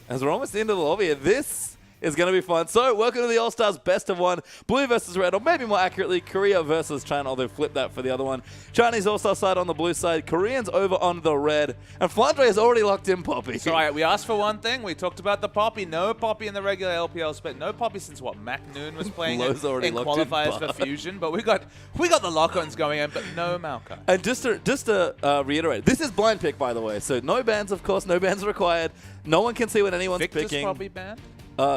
As we're almost into the lobby, this is going to be fun. So, welcome to the All-Stars Best of 1. Blue versus red, or maybe more accurately, Korea versus China, although flip that for the other one. Chinese All-Star side on the blue side, Koreans over on the red. And Flandre has already locked in Poppy. So, all right, we asked for one thing. We talked about the Poppy. No Poppy in the regular LPL split. No Poppy since, what, Mac Noon was playing in qualifiers for Fusion. But we got the lock-ons going in, but no Maokai. And just to reiterate, this is blind pick, by the way. So, no bans, of course. No bans required. No one can see what anyone's Victor's picking. probably banned?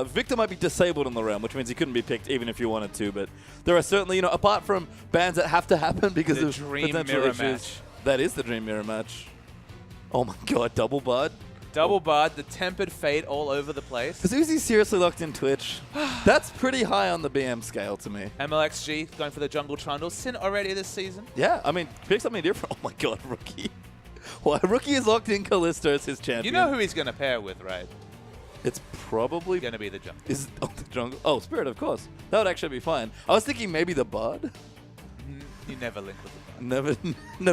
Victor might be disabled in the round, which means he couldn't be picked even if you wanted to. But there are certainly, apart from bans that have to happen because the of dream potential mirror issues. match. That is the dream mirror match. Oh my god, double bud. Double bud, the tempered fate all over the place. Is Uzi seriously locked in Twitch? That's pretty high on the BM scale to me. MLXG going for the jungle trundle. Sin already this season. Yeah, I mean, pick something different. Oh my god, Rookie. Well, Rookie is locked in Kalista as his champion. You know who he's going to pair with, right? It's probably going to be the jungle. The jungle? Oh, Spirit, of course. That would actually be fine. I was thinking maybe the Bud. You never link with the Bud. Never.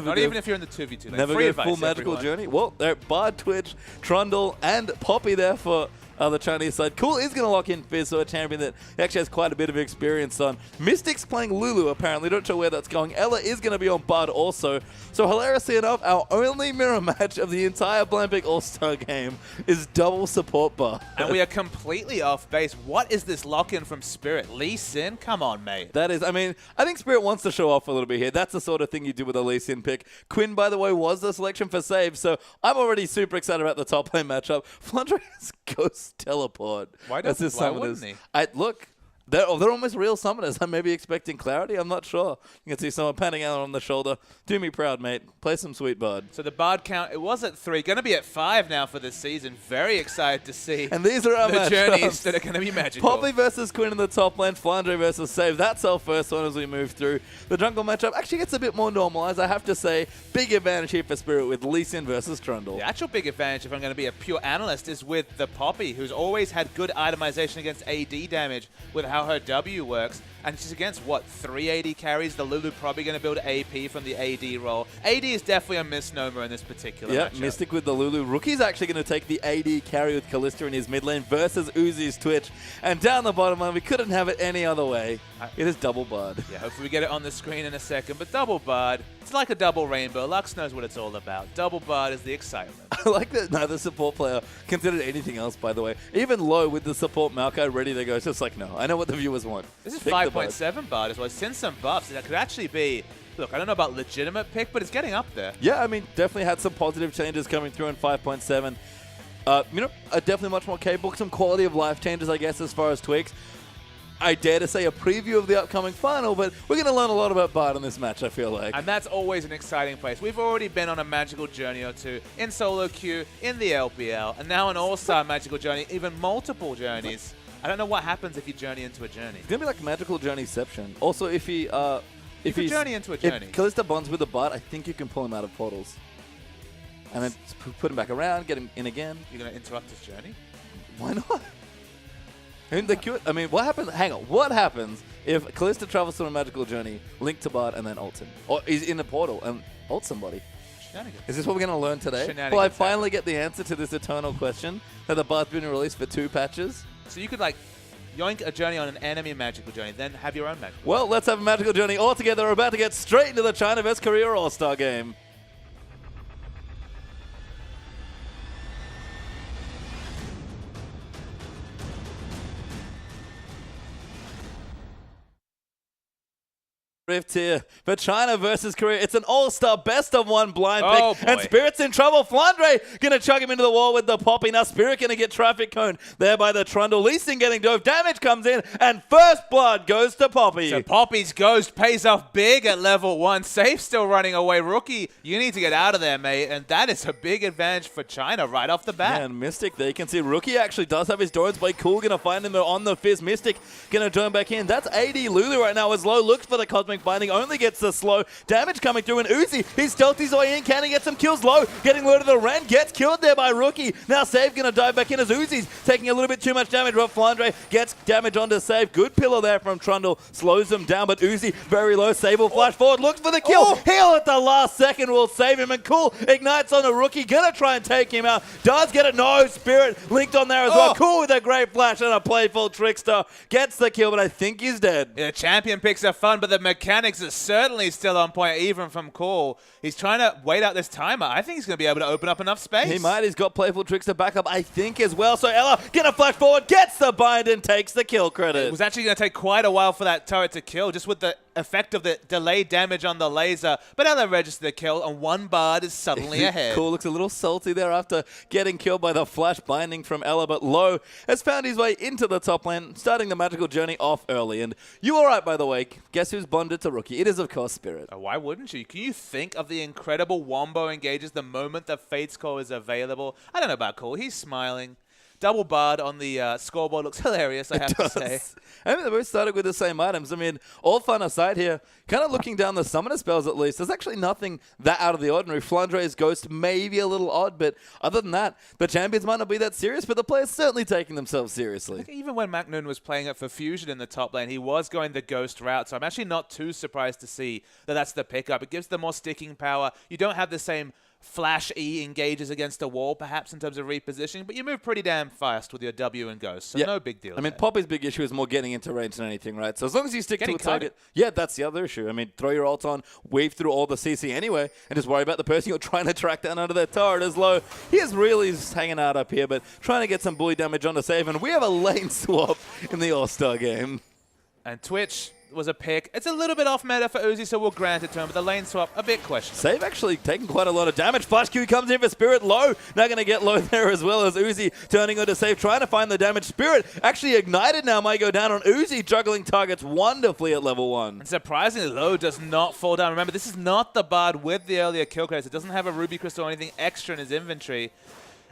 Not even if you're in the 2v2. Like, never free go full magical everyone. journey. Well, they're Bard, Twitch, Trundle, and Poppy there for the Chinese side. Cool is going to lock in Fizz, so a champion that actually has quite a bit of experience on. Mystic's playing Lulu, apparently. Don't know where that's going. Ella is going to be on Bard also. So hilariously enough, our only mirror match of the entire Blampic All-Star game is double support Bard. And we are completely off base. What is this lock-in from Spirit? Lee Sin? Come on, mate. That is, I mean, I think Spirit wants to show off a little bit here. That's the sort of thing you do with a Lee Sin pick. Quinn, by the way, was the selection for save, so I'm already super excited about the top lane matchup. Flandre has Ghost Teleport. Why wouldn't he? Look, they're almost real summoners. I may be expecting clarity. I'm not sure. You can see someone panning out on the shoulder. Do me proud, mate. Play some sweet Bard. So the Bard count, it was at 3. Going to be at 5 now for this season. Very excited to see and these are our the journeys that are going to be magical. Poppy versus Quinn in the top lane. Flandre versus Save. That's our first one as we move through. The jungle matchup actually gets a bit more normalized. I have to say, big advantage here for Spirit with Lee Sin versus Trundle. The actual big advantage, if I'm going to be a pure analyst, is with the Poppy, who's always had good itemization against AD damage with how her W works. And she's against, what, 3 AD carries? The Lulu probably going to build AP from the AD role. AD is definitely a misnomer in this particular matchup. Yeah, Mystic with the Lulu. Rookie's actually going to take the AD carry with Kalista in his mid lane versus Uzi's Twitch. And down the bottom line, we couldn't have it any other way. It is double Bard. Yeah, hopefully we get it on the screen in a second. But double Bard, it's like a double rainbow. Lux knows what it's all about. Double Bard is the excitement. I like that neither support player considered anything else, by the way. Even low with the support Maokai ready to go. It's just like, no, I know what the viewers want. This is 5.7 Bard as well. Since some buffs, that could actually be, look, I don't know about legitimate pick, but it's getting up there. Yeah, I mean, definitely had some positive changes coming through in 5.7. Definitely much more capable. Some quality of life changes, I guess, as far as tweaks. I dare to say a preview of the upcoming final, but we're going to learn a lot about Bard in this match, I feel like. And that's always an exciting place. We've already been on a magical journey or two in solo queue, in the LPL, and now an all-star magical journey, even multiple journeys. I don't know what happens if you journey into a journey. It's going to be like magical journeyception. Also, if he... if you journey into a journey. If Kalista bonds with the Bard, I think you can pull him out of portals. And then put him back around, get him in again. You're going to interrupt his journey? Why not? I mean, what happens? Hang on. What happens if Kalista travels through a magical journey, link to Bard, and then ults him? Or he's in the portal and ults somebody? Shenanigans. Is this what we're going to learn today? Will I finally get the answer to this eternal question that the Bard's been released for 2 patches? So you could, like, yoink a journey on an enemy magical journey, then have your own magical. Well, let's have a magical journey all together. We're about to get straight into the China vs. Korea All-Star game. Rift here for China versus Korea. It's an all-star best-of-1 blind pick. Boy. And Spirit's in trouble. Flandre going to chuck him into the wall with the Poppy. Now Spirit going to get traffic cone there by the Trundle. Lee Sin getting dove. Damage comes in. And first blood goes to Poppy. So Poppy's Ghost pays off big at level 1. Safe still running away. Rookie, you need to get out of there, mate. And that is a big advantage for China right off the bat. And Mystic, they can see Rookie actually does have his Doran's Blade. Cool going to find him on the Fizz. Mystic going to turn back in. That's AD Lulu right now as Low looks for the Cosmic Strength Binding only gets the slow. Damage coming through, and Uzi, he's stealthed his way in. Can he get some kills? Low, getting low to the Ren, gets killed there by Rookie. Now Save going to dive back in as Uzi's taking a little bit too much damage, but Flandre gets damage onto Save. Good pillar there from Trundle, slows him down, but Uzi very low. Save will flash forward, looks for the kill. Heal at the last second will save him, and Cool ignites on a Rookie, gonna try and take him out. Does get it, no, Spirit linked on there as well. Cool with a great flash and a playful Trickster. Gets the kill, but I think he's dead. Yeah, champion picks are fun, but the mechanics are certainly still on point, even from Cool. He's trying to wait out this timer. I think he's going to be able to open up enough space. He might. He's got playful Trickster back up, I think, as well. So Ella gonna flash forward, gets the bind, and takes the kill credit. It was actually going to take quite a while for that turret to kill, just with the effect of the delayed damage on the laser. But Ella registered the kill, and one Bard is suddenly ahead. Cool looks a little salty there after getting killed by the flash binding from Ella, but Low has found his way into the top lane, starting the magical journey off early. And you all right, by the way? Guess who's bonded to Rookie? It is, of course, Spirit. Why wouldn't you? Can you think of the incredible wombo engages the moment the Fate's Call is available? I don't know about Cool. He's smiling. Double Bard on the scoreboard looks hilarious, I have to say. I mean, they both started with the same items. I mean, all fun aside here, kind of looking down the summoner spells at least, there's actually nothing that out of the ordinary. Flandre's Ghost may be a little odd, but other than that, the champions might not be that serious, but the players certainly taking themselves seriously. Even when Macnoon was playing it for Fusion in the top lane, he was going the Ghost route, so I'm actually not too surprised to see that that's the pickup. It gives them more sticking power. You don't have the same Flash E engages against a wall, perhaps, in terms of repositioning, but you move pretty damn fast with your W and Ghost, so no big deal. I mean, Poppy's big issue is more getting into range than anything, right? So as long as you stick to a target, that's the other issue. I mean, throw your ult on, weave through all the CC anyway, and just worry about the person you're trying to track down under their turret as Low. He is really just hanging out up here, but trying to get some bully damage on the save, and we have a lane swap in the All-Star game. And Twitch was a pick. It's a little bit off meta for Uzi, so we'll grant it to him, but the lane swap, a bit questionable. Save actually taking quite a lot of damage. Flash Q comes in for Spirit. Low, now going to get Low there as well as Uzi turning on to Save, trying to find the damage. Spirit actually ignited now, might go down on Uzi, juggling targets wonderfully at level 1. And surprisingly, Low does not fall down. Remember, this is not the Bard with the earlier kill credits. It doesn't have a Ruby Crystal or anything extra in his inventory.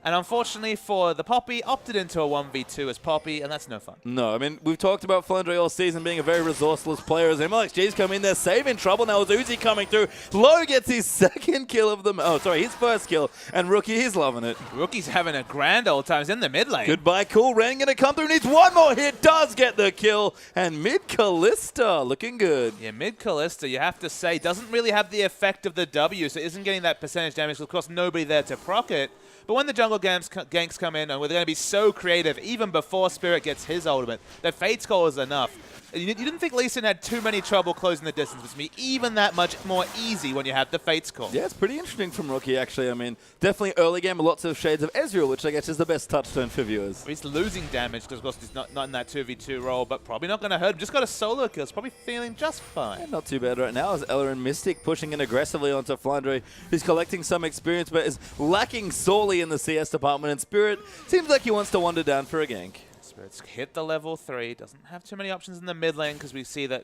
And unfortunately for the Poppy, opted into a 1v2 as Poppy, and that's no fun. No, I mean, we've talked about Flandre all season being a very resourceless player. As MLXG's come in there, Save in trouble. Now as Uzi coming through, Low gets his second kill of them. Oh, sorry, his first kill. And Rookie, he's loving it. Rookie's having a grand old time. He's in the mid lane. Goodbye, Cool. Ren going to come through, needs one more hit, does get the kill. And mid Callista looking good. Yeah, mid Callista, you have to say, doesn't really have the effect of the W, so isn't getting that percentage damage. Of course, nobody there to proc it. But when the jungle ganks come in, and we're going to be so creative, even before Spirit gets his ultimate, that Fate's Call is enough. You didn't think Lee Sin had too many trouble closing the distance with me, even that much more easy when you have the Fate's Call. Yeah, it's pretty interesting from Rookie, actually. I mean, definitely early game, lots of shades of Ezreal, which I guess is the best touchstone for viewers. He's losing damage because, of course, he's not in that 2v2 role, but probably not going to hurt him. Just got a solo kill. He's probably feeling just fine. Yeah, not too bad right now as Ella and Mystic pushing in aggressively onto Flandre, who's collecting some experience, but is lacking sorely in the CS department. And Spirit seems like he wants to wander down for a gank. Spirit's hit the level 3. Doesn't have too many options in the mid lane because we see that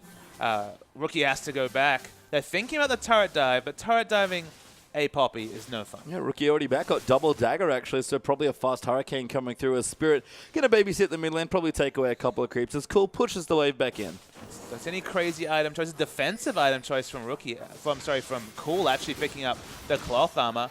Rookie has to go back. They're thinking about the turret dive, but turret diving a Poppy is no fun. Yeah, Rookie already back. Got double dagger, actually, so probably a fast Hurricane coming through as Spirit. Going to babysit the mid lane, probably take away a couple of creeps as Cool pushes the wave back in. That's any crazy item choice. Defensive item choice from Rookie. From Cool actually picking up the cloth armor.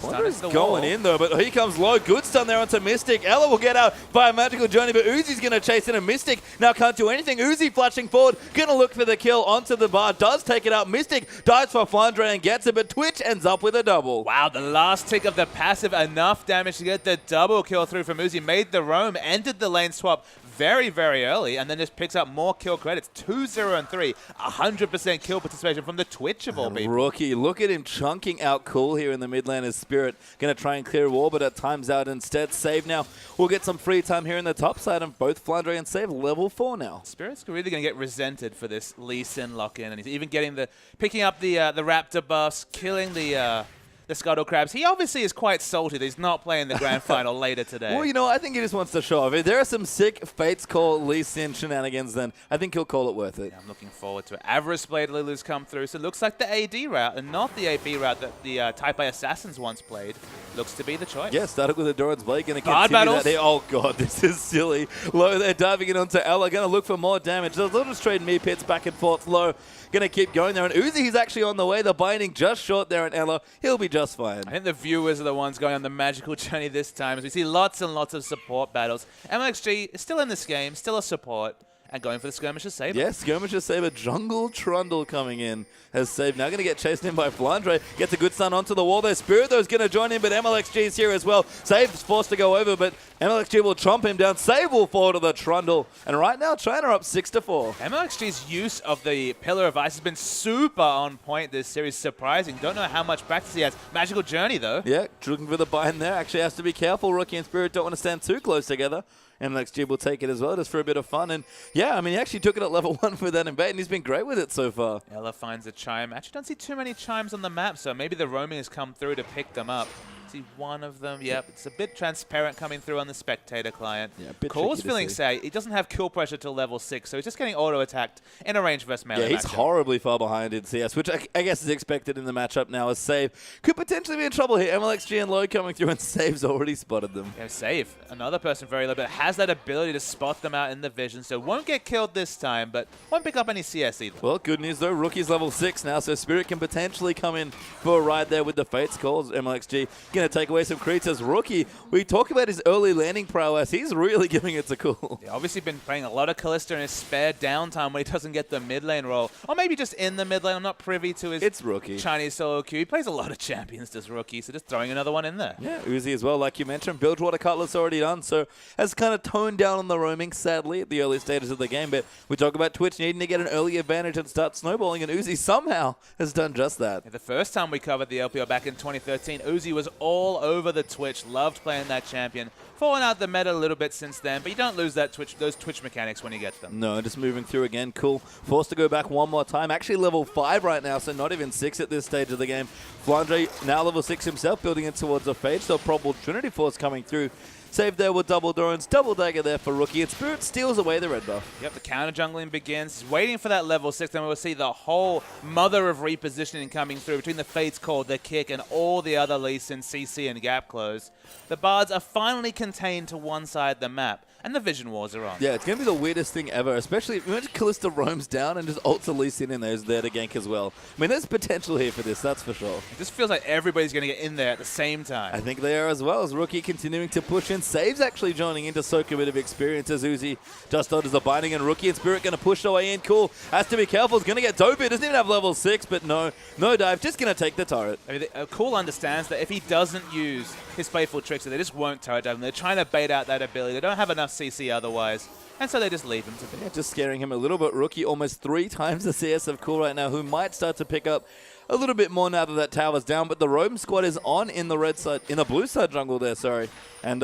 Wanderer's going in though, but here comes Low. Good stun there onto Mystic. Ella will get out by a magical journey, but Uzi's going to chase in a Mystic. Now can't do anything. Uzi flashing forward, going to look for the kill onto the bar. Does take it out. Mystic dives for Flandre and gets it, but Twitch ends up with a double. Wow, the last tick of the passive, enough damage to get the double kill through from Uzi. Made the roam, ended the lane swap very, very early, and then just picks up more kill credits. 2-0 and 3. 100% kill participation from the Twitch of all people. Rookie, look at him chunking out Cool here in the mid lane as Spirit. Going to try and clear a wall, but at times out instead. Save now. We'll get some free time here in the top side, and both Flandre and Save level 4 now. Spirit's really going to get resented for this Lee Sin lock-in, and he's even getting picking up the Raptor buffs, killing the the Scuttle Crabs. He obviously is quite salty that he's not playing the grand final later today. Well, you know, I think he just wants to show off. If there are some sick Fates Call Lee Sin shenanigans, then I think he'll call it worth it. Yeah, I'm looking forward to it. Avarice Blade Lulu's come through, so it looks like the AD route and not the AP route that the Type A Assassins once played. Looks to be the choice. Yeah, started with Endurance Blade, going to Guard continue battles. that. Oh, God, this is silly. Low there, diving it onto Ella, going to look for more damage. They'll just trade me pits back and forth. Low, going to keep going there. And Uzi, he's actually on the way. The binding just short there on Ella. He'll be just fine. I think the viewers are the ones going on the magical journey this time, as we see lots and lots of support battles. MLXG is still in this game, still a support, and going for the Skirmisher's Saber. Yes, Skirmisher's Saber. Jungle Trundle coming in has saved. Now going to get chased in by Flandre. Gets a good stun onto the wall there. Spirit, though, is going to join in, but MLXG is here as well. Save is forced to go over, but MLXG will chomp him down. Save will fall to the Trundle. And right now, China are up 6-4. MLXG's use of the Pillar of Ice has been super on point this series. Surprising. Don't know how much practice he has. Magical Journey, though. Yeah, looking for the bind there. Actually has to be careful. Rookie and Spirit don't want to stand too close together. MLXG will take it as well, just for a bit of fun. And yeah, I mean, he actually took it at level 1 with that invade, and he's been great with it so far. Ella finds a chime. Actually, don't see too many chimes on the map, so maybe the roaming has come through to pick them up. See one of them. Yep, it's a bit transparent coming through on the spectator client. Yeah, a bit Cole's tricky to feeling see. sad. He doesn't have kill pressure till level 6, so he's just getting auto-attacked in a range versus melee Yeah, he's matchup. horribly far behind in CS, which I guess is expected in the matchup now as Save could potentially be in trouble here. MLXG and Low coming through, and Save's already spotted them. Yeah, Save, another person very low, but has that ability to spot them out in the vision, so won't get killed this time, but won't pick up any CS either. Well, good news though, Rookie's level 6 now, so Spirit can potentially come in for a ride there with the Fates calls. MLXG going to take away some creeps as Rookie. We talk about his early landing prowess. He's really giving it to Cool. Yeah, obviously been playing a lot of Kalista in his spare downtime when he doesn't get the mid lane role, or maybe just in the mid lane. I'm not privy to his It's Rookie. Chinese solo queue. He plays a lot of champions, this Rookie, so just throwing another one in there. Yeah, Uzi as well, like you mentioned. Bilgewater Cutlass already done, so has kind of toned down on the roaming, sadly, at the early stages of the game. But we talk about Twitch needing to get an early advantage and start snowballing, and Uzi somehow has done just that. Yeah, the first time we covered the LPL back in 2013, Uzi was all over the Twitch, loved playing that champion. Fallen out the meta a little bit since then, but you don't lose that those Twitch mechanics when you get them. No, just moving through again. Cool. Forced to go back one more time. Actually level 5 right now, so not even 6 at this stage of the game. Flandre now level 6 himself, building it towards a Phage, so probable Trinity Force coming through. Save there with double drones, double dagger there for Rookie, and Spirit steals away the red buff. Yep, the counter jungling begins. He's waiting for that level 6, and we'll see the whole mother of repositioning coming through between the Fates Call, the Kick, and all the other Lee Sin, CC, and Gap Close. The bards are finally contained to one side of the map, and the Vision Wars are on. Yeah, it's going to be the weirdest thing ever, especially if imagine Kalista roams down and just ults a Lee Sin in there, is there to gank as well. I mean, there's potential here for this, that's for sure. It just feels like everybody's going to get in there at the same time. I think they are as well, as Rookie continuing to push in. Saves actually joining in to soak a bit of experience as Uzi just dodges the binding, and Rookie and Spirit going to push their way in. Cool. Has to be careful. He's going to get doped. Doesn't even have level 6, but no dive. Just going to take the turret. I mean, Cool understands that if he doesn't use his playful tricks, they just won't turret dive him. They're trying to bait out that ability. They don't have enough CC otherwise, and so they just leave him to be. Yeah, just scaring him a little bit. Rookie almost 3 times the CS of Cool right now, who might start to pick up a little bit more now that tower's down, but the roam squad is on in the red side, in the blue side jungle there, sorry. And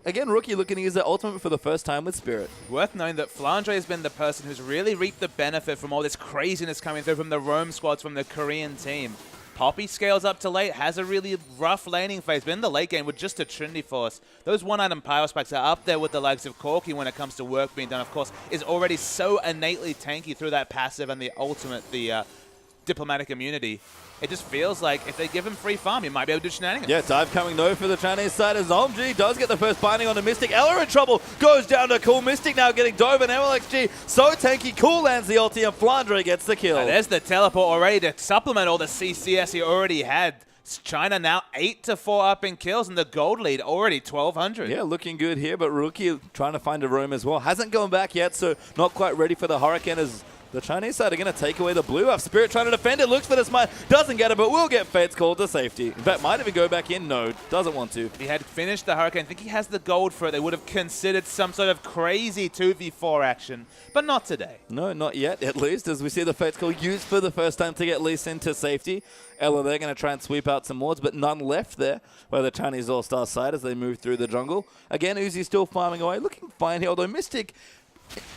again, Rookie looking to use their ultimate for the first time with Spirit. Worth knowing that Flandre has been the person who's really reaped the benefit from all this craziness coming through from the roam squads from the Korean team. Poppy scales up to late, has a really rough laning phase, but in the late game with just a Trinity Force. Those one-item Pyro Spikes are up there with the likes of Corki when it comes to work being done, of course, is already so innately tanky through that passive and the ultimate, the diplomatic immunity. It just feels like if they give him free farm, he might be able to do shenanigans. Yeah, dive coming though for the Chinese side as Omg does get the first binding on the Mystic. Ella in trouble, goes down to Cool. Mystic now getting dove, and MLXG so tanky. Cool lands the ulti, and Flandre gets the kill. And there's the teleport already to supplement all the CCS he already had. China now 8-4 up in kills, and the gold lead already 1,200. Yeah, looking good here, but Rookie trying to find a roam as well. Hasn't gone back yet, so not quite ready for the Hurricane as the Chinese side are going to take away the blue buff. Spirit trying to defend it, looks for the smite, doesn't get it, but will get Fates called to safety. In fact, might even go back in. No, doesn't want to. If he had finished the Hurricane, I think he has the gold for it. They would have considered some sort of crazy 2v4 action, but not today. No, not yet, at least, as we see the Fates call used for the first time to get Lee Sin to safety. Ella, they're going to try and sweep out some wards, but none left there by the Chinese All-Star side as they move through the jungle. Again, Uzi still farming away, looking fine here, although Mystic,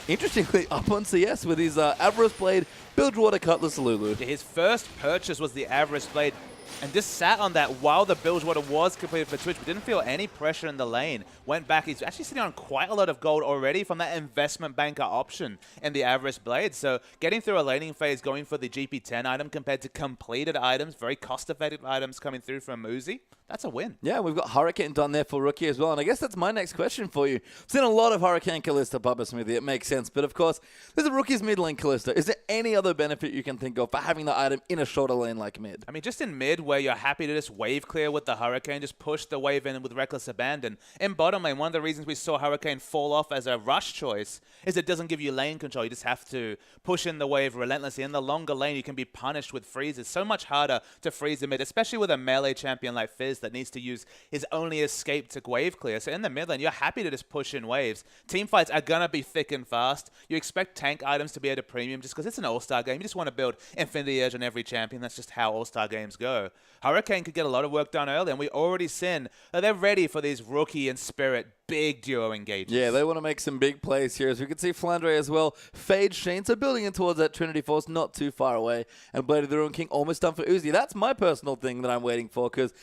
interestingly, up on CS with his Avarice Blade, Bilgewater Cutlass Lulu. His first purchase was the Avarice Blade and just sat on that while the Bilgewater was completed for Twitch, but didn't feel any pressure in the lane. Went back. He's actually sitting on quite a lot of gold already from that investment banker option in the Avarice Blade. So getting through a laning phase, going for the GP10 item compared to completed items, very cost-effective items coming through from Uzi, that's a win. Yeah, we've got Hurricane done there for Rookie as well. And I guess that's my next question for you. I've seen a lot of Hurricane Kalista, Papa Smithy. It makes sense. But of course, there's a Rookie's mid lane Kalista. Is there any other benefit you can think of for having the item in a shorter lane like mid? I mean, just in mid where you're happy to just wave clear with the Hurricane, just push the wave in with Reckless Abandon. In bottom lane, one of the reasons we saw Hurricane fall off as a rush choice is it doesn't give you lane control. You just have to push in the wave relentlessly. In the longer lane, you can be punished with freezes. So much harder to freeze the mid, especially with a melee champion like Fizz that needs to use his only escape to wave clear. So in the mid lane, you're happy to just push in waves. Team fights are going to be thick and fast. You expect tank items to be at a premium just because it's an all-star game. You just want to build Infinity Edge on every champion. That's just how all-star games go. Hurricane could get a lot of work done early, and we already seen that they're ready for these Rookie and Spirit big duo engagements. Yeah, they want to make some big plays here. As we can see, Flandre as well. Fade Sheen, so building in towards that Trinity Force, not too far away. And Blade of the Ruin King almost done for Uzi. That's my personal thing that I'm waiting for, because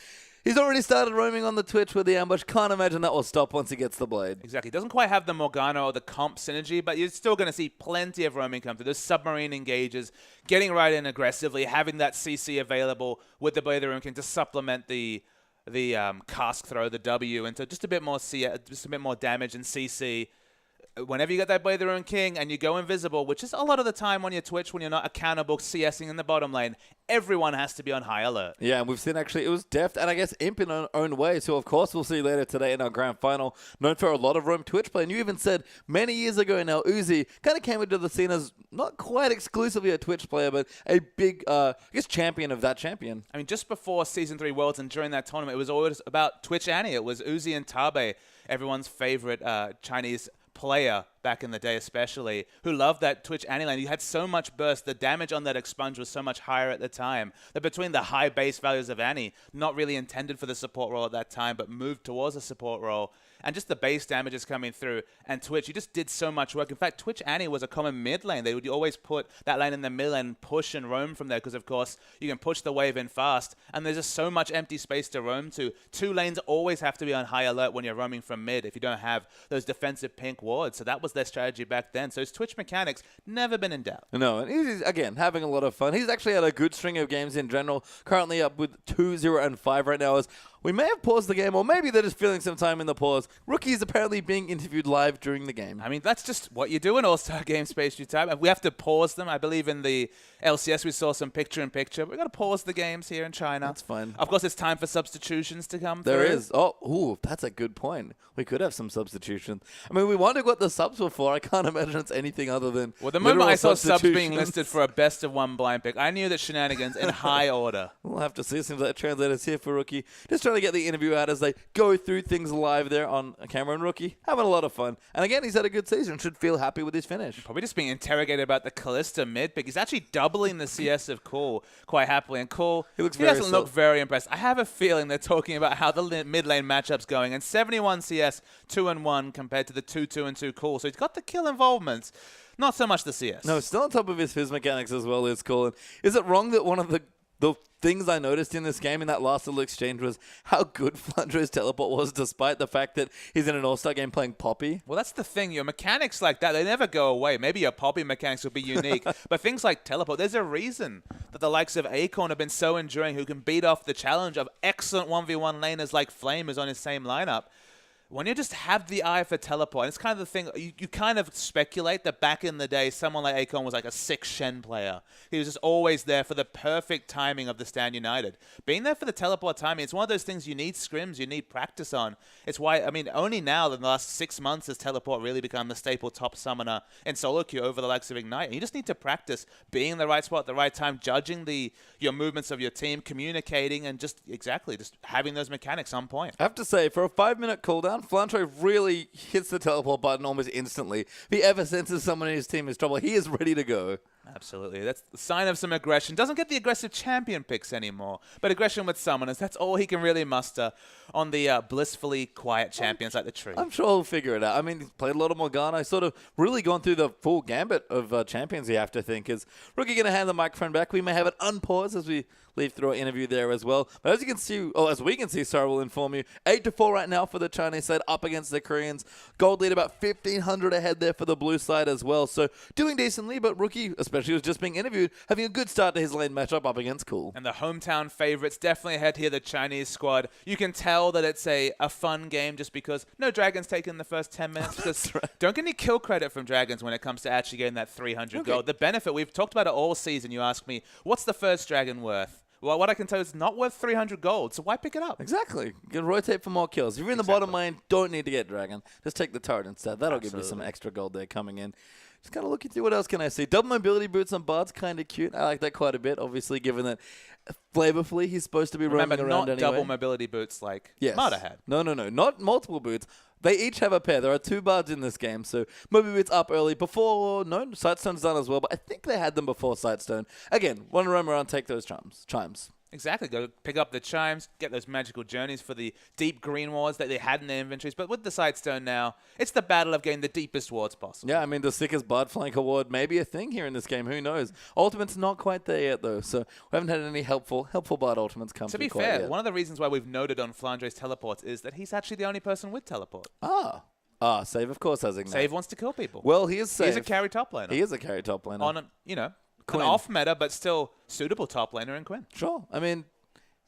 he's already started roaming on the Twitch with the ambush. Can't imagine that will stop once he gets the Blade. Exactly. Doesn't quite have the Morgana or the comp synergy, but you're still going to see plenty of roaming come through. Those submarine engages, getting right in aggressively, having that CC available with the Blade of the Ruin King to supplement the cask throw, the W, into just a bit more damage and CC. Whenever you get that Blade of the Ruin King and you go invisible, which is a lot of the time on your Twitch when you're not accountable CSing in the bottom lane, everyone has to be on high alert. Yeah, and we've seen actually it was Deft and I guess Imp in our own way, so of course we'll see later today in our grand final, known for a lot of roam Twitch play. And you even said many years ago now, Uzi kind of came into the scene as not quite exclusively a Twitch player, but a big, I guess, champion of that champion. I mean, just before Season 3 Worlds and during that tournament, it was always about Twitch Annie. It was Uzi and Tabe, everyone's favorite Chinese player back in the day especially, who loved that Twitch Annie lane. You had so much burst. The damage on that expunge was so much higher at the time that between the high base values of Annie, not really intended for the support role at that time, but moved towards a support role, and just the base damages coming through, and Twitch, you just did so much work. In fact, Twitch Annie was a common mid lane. They would always put that lane in the mid lane, push and roam from there, because of course you can push the wave in fast, and there's just so much empty space to roam to. Two lanes always have to be on high alert when you're roaming from mid if you don't have those defensive pink wards. So that was their strategy back then. So his Twitch mechanics never been in doubt. No, and he's, again, having a lot of fun. He's actually had a good string of games in general, currently up with 2-0-5 right now. As we may have paused the game, or maybe they're just feeling some time in the pause. Rookie is apparently being interviewed live during the game. I mean, that's just what you do in All-Star Game Space Time. We have to pause them. I believe in the LCS we saw some picture-in-picture. We've got to pause the games here in China. That's fine. Of course, it's time for substitutions to come There through. is. Oh, ooh, that's a good point. We could have some substitutions. I mean, we wondered what the subs were for. I can't imagine it's anything other than Well, the moment I saw subs being substitutions. listed for a best-of-1 blind pick, I knew that shenanigans in high order. We'll have to see. Seems like translators here for Rookie. Just trying to get the interview out as they go through things live there on camera. And Rookie having a lot of fun. And again, he's had a good season. Should feel happy with his finish. Probably just being interrogated about the Kalista mid pick. He's actually doubling the CS of Cool quite happily. And Cool, He looks he very doesn't look soft. very impressed. I have a feeling they're talking about how the mid lane matchup's going. And 71 CS, 2-1 compared to the 2-2-2 Cool. So he's got the kill involvements. Not so much the CS. No, still on top of his Fizz mechanics as well is cool. And is it wrong that one of the things I noticed in this game in that last little exchange was how good Flandre's teleport was, despite the fact that he's in an All-Star game playing Poppy? Well, that's the thing. Your mechanics like that, they never go away. Maybe your Poppy mechanics will be unique, but things like teleport, there's a reason that the likes of Acorn have been so enduring, who can beat off the challenge of excellent 1v1 laners like Flame is on his same lineup. When you just have the eye for teleport, and it's kind of the thing, you kind of speculate that back in the day, someone like Acorn was like a 6 Shen player. He was just always there for the perfect timing of the Stand United. Being there for the teleport timing, it's one of those things you need scrims, you need practice on. It's why, I mean, only now in the last 6 months has teleport really become the staple top summoner in solo queue over the likes of Ignite. And you just need to practice being in the right spot at the right time, judging your movements of your team, communicating, and just having those mechanics on point. I have to say, for a 5-minute cooldown, Flantre really hits the teleport button almost instantly. If he ever senses someone in his team is trouble, he is ready to go. Absolutely. That's the sign of some aggression. Doesn't get the aggressive champion picks anymore, but aggression with summoners, that's all he can really muster on the blissfully quiet champions like the tree. I'm sure he'll figure it out. I mean, he's played a lot of Morgana. He's sort of really gone through the full gambit of champions, you have to think. Is Rookie going to hand the microphone back? We may have it unpaused as we leave through our interview there as well. But as you can see, as we can see, sorry, we'll inform you, 8-4 right now for the Chinese side, up against the Koreans. Gold lead about 1,500 ahead there for the blue side as well. So doing decently, but Rookie, especially who's just being interviewed, having a good start to his lane matchup up against Cool. And the hometown favorites definitely ahead here, the Chinese squad. You can tell that it's a fun game just because no Dragons taken the first 10 minutes. Because right. Don't get any kill credit from Dragons when it comes to actually getting that 300 gold. The benefit, we've talked about it all season. You ask me, what's the first Dragon worth? Well, what I can tell you is it's not worth 300 gold, so why pick it up? Exactly. You can rotate for more kills. If you're in the bottom lane, don't need to get Dragon. Just take the turret instead. That'll give you some extra gold there coming in. Just kind of looking through what else can I see. Double mobility boots on Bard's kind of cute. I like that quite a bit, obviously, given that flavorfully he's supposed to be roaming around not anyway. Double mobility boots like Mata had. No. Not multiple boots. They each have a pair. There are 2 Bards in this game, so Moby Boots up early. Before, no, Sightstone's done as well, but I think they had them before Sightstone. Again, want to roam around, take those chimes. Exactly. Go pick up the chimes, get those magical journeys for the deep green wards that they had in their inventories. But with the Sightstone now, it's the battle of getting the deepest wards possible. Yeah, I mean, the sickest Bard flank award may be a thing here in this game. Who knows? Ultimate's not quite there yet, though, so we haven't had any helpful Bard ultimates come To be fair, one of the reasons why we've noted on Flandre's teleports is that he's actually the only person with teleport. Save, of course, has Ignite. Save wants to kill people. Well, he is Save. He's a carry top laner. He is a carry top laner. On, an off meta, but still suitable top laner in Quinn. Sure. I mean,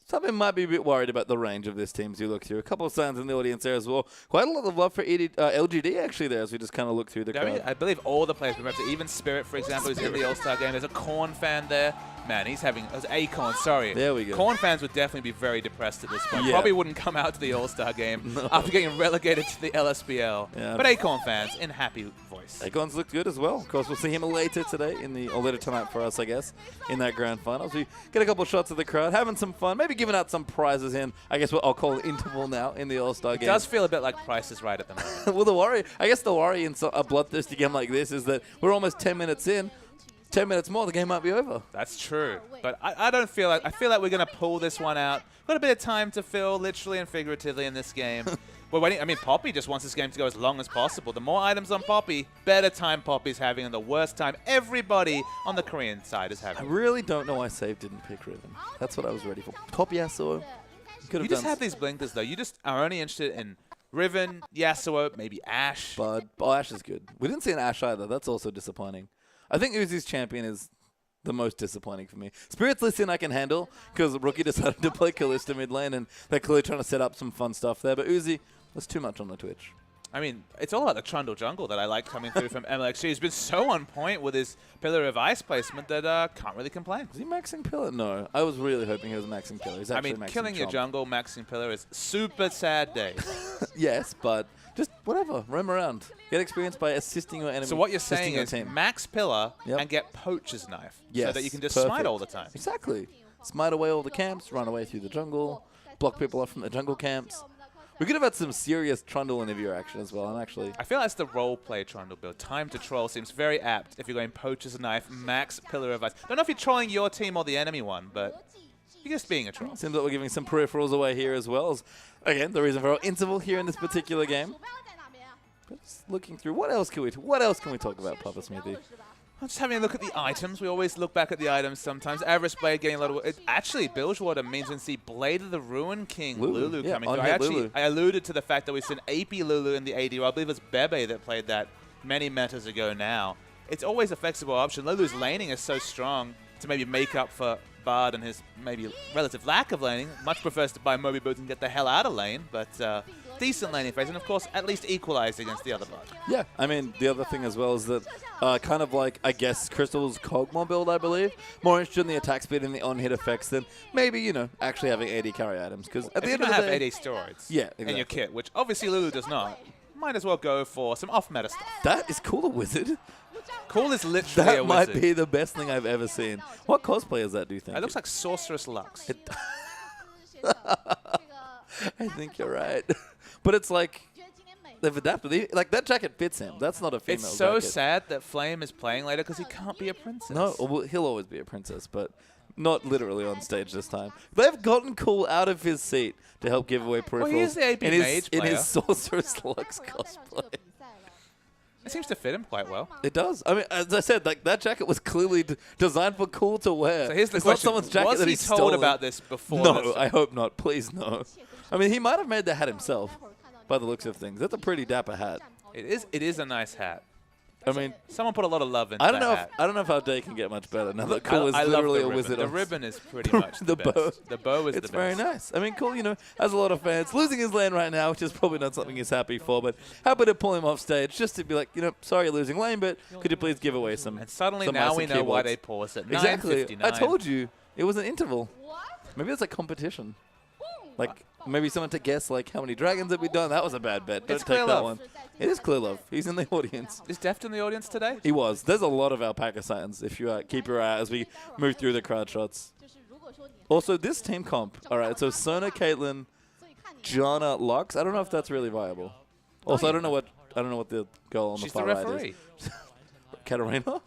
something might be a bit worried about the range of this team as you look through. A couple of signs in the audience there as well. Quite a lot of love for LGD actually there as we just kind of look through the crowd. I believe all the players, even Spirit, for example, who's in the All-Star game. There's a Korn fan there. Man, he's having Acorn, sorry. There we go. Korn fans would definitely be very depressed at this point. Yeah. Probably wouldn't come out to the All-Star game after getting relegated to the LSPL. Yeah. But Acorn fans, in happy voice. Acorn's looked good as well. Of course, we'll see him later today, or later tonight for us, I guess, in that grand finals. We get a couple of shots of the crowd, having some fun, maybe giving out some prizes in, I guess what I'll call interval now in the All-Star game. It does feel a bit like Price is Right at the moment. Well, the worry in a bloodthirsty game like this is that we're almost 10 minutes in. 10 minutes more, the game might be over. That's true. But I don't feel like... I feel like we're going to pull this one out. Got a bit of time to fill, literally and figuratively, in this game. We're waiting. I mean, Poppy just wants this game to go as long as possible. The more items on Poppy, better time Poppy's having, and the worst time everybody on the Korean side is having. I really don't know why Save didn't pick Riven. That's what I was ready for. Top Yasuo. You just have these blinkers, though. You just are only interested in Riven, Yasuo, maybe Ashe. Bud. Oh, Ashe is good. We didn't see an Ashe either. That's also disappointing. I think Uzi's champion is the most disappointing for me. Spirit's Listen I can handle because Rookie decided to play Kalista mid lane and they're clearly trying to set up some fun stuff there. But Uzi, that's too much on the Twitch. I mean, it's all about the Trundle jungle that I like coming through from LMHT. He's been so on point with his Pillar of Ice placement that can't really complain. Is he maxing Pillar? No. I was really hoping he was maxing Pillar. He's actually maxing killing your Chomp. jungle, maxing Pillar is super sad day. Yes, but just whatever. Roam around. Get experience by assisting your enemy. So what you're saying is max Pillar and get Poacher's Knife so that you can just smite all the time. Exactly. Smite away all the camps, run away through the jungle, block people off from the jungle camps. We could have had some serious Trundle interview action as well, and actually... I feel that's the role-play Trundle build. Time to troll seems very apt if you're going Poacher's Knife, max Pillar of Ice. Don't know if you're trolling your team or the enemy one, but you're just being a troll. Seems like we're giving some peripherals away here as well. As, again, the reason for our interval here in this particular game. But just looking through, what else can we talk about, Papa Smithy? I'm just having a look at the items. We always look back at the items sometimes. Avarice Blade getting a lot of... Actually, Bilgewater means we can see Blade of the Ruin King Lulu coming through. I alluded to the fact that we've seen AP Lulu in the AD. I believe it's Bebe that played that many metas ago now. It's always a flexible option. Lulu's laning is so strong to maybe make up for Bard and his maybe relative lack of laning. Much prefers to buy Moby Boots and get the hell out of lane, but decent laning phase, and of course at least equalized against the other Bard. Yeah, I mean the other thing as well is that kind of like I guess Crystal's Kog'Maw build, I believe, more interested in the attack speed and the on-hit effects than maybe actually having AD carry items, because at the end of the day, have AD steroids in your kit, which obviously Lulu does not. Might as well go for some off-meta stuff. That is Cool, a wizard. Cool is literally a wizard. That might be the best thing I've ever seen. What cosplay is that, do you think? It looks like Sorceress Lux. I think you're right. But it's like, They've adapted. Like, that jacket fits him. That's not a female It's so jacket. sad that Flame is playing later because he can't be a princess. No, well, he'll always be a princess, but not literally on stage this time. They've gotten Cool out of his seat to help give away peripherals. Well, he is the AP in mage in player. his Sorceress Lux cosplay. It seems to fit him quite well. It does. I mean, as I said, like that jacket was clearly designed for Cool to wear. So here's the It's question. not someone's jacket Was that he he's told stolen. about this before? No, this? I hope not. Please, no. I mean, he might have made the hat himself by the looks of things. That's a pretty dapper hat. It is a nice hat. I mean, Someone put a lot of love into I don't that know. hat. I don't know if our day can get much better now that Cool is I love literally the a ribbon. wizard. The on ribbon is pretty much the bow. best. The bow is the It's best. very nice. I mean, Cool, has a lot of fans. Losing his lane right now, which is probably not something he's happy for, but happy to pull him off stage just to be like, sorry you're losing lane, but could you please give away some? And suddenly some now nice we know why keyboards. they paused at 9:59. Exactly. I told you it was an interval. Maybe it's a competition. Like maybe someone to guess like how many dragons have we done. That was a bad bet. Don't It's take Clear that Love. one. It is Clear Love. He's in the audience. Is Deft in the audience today? He was. There's a lot of Alpaca Science if you keep your eye out as we move through the crowd shots. Also, this team comp. All right, so Sona, Caitlyn, Jana, Lux. I don't know if that's really viable. Also, I don't know what the girl on She's the the far right referee. is. Katarina?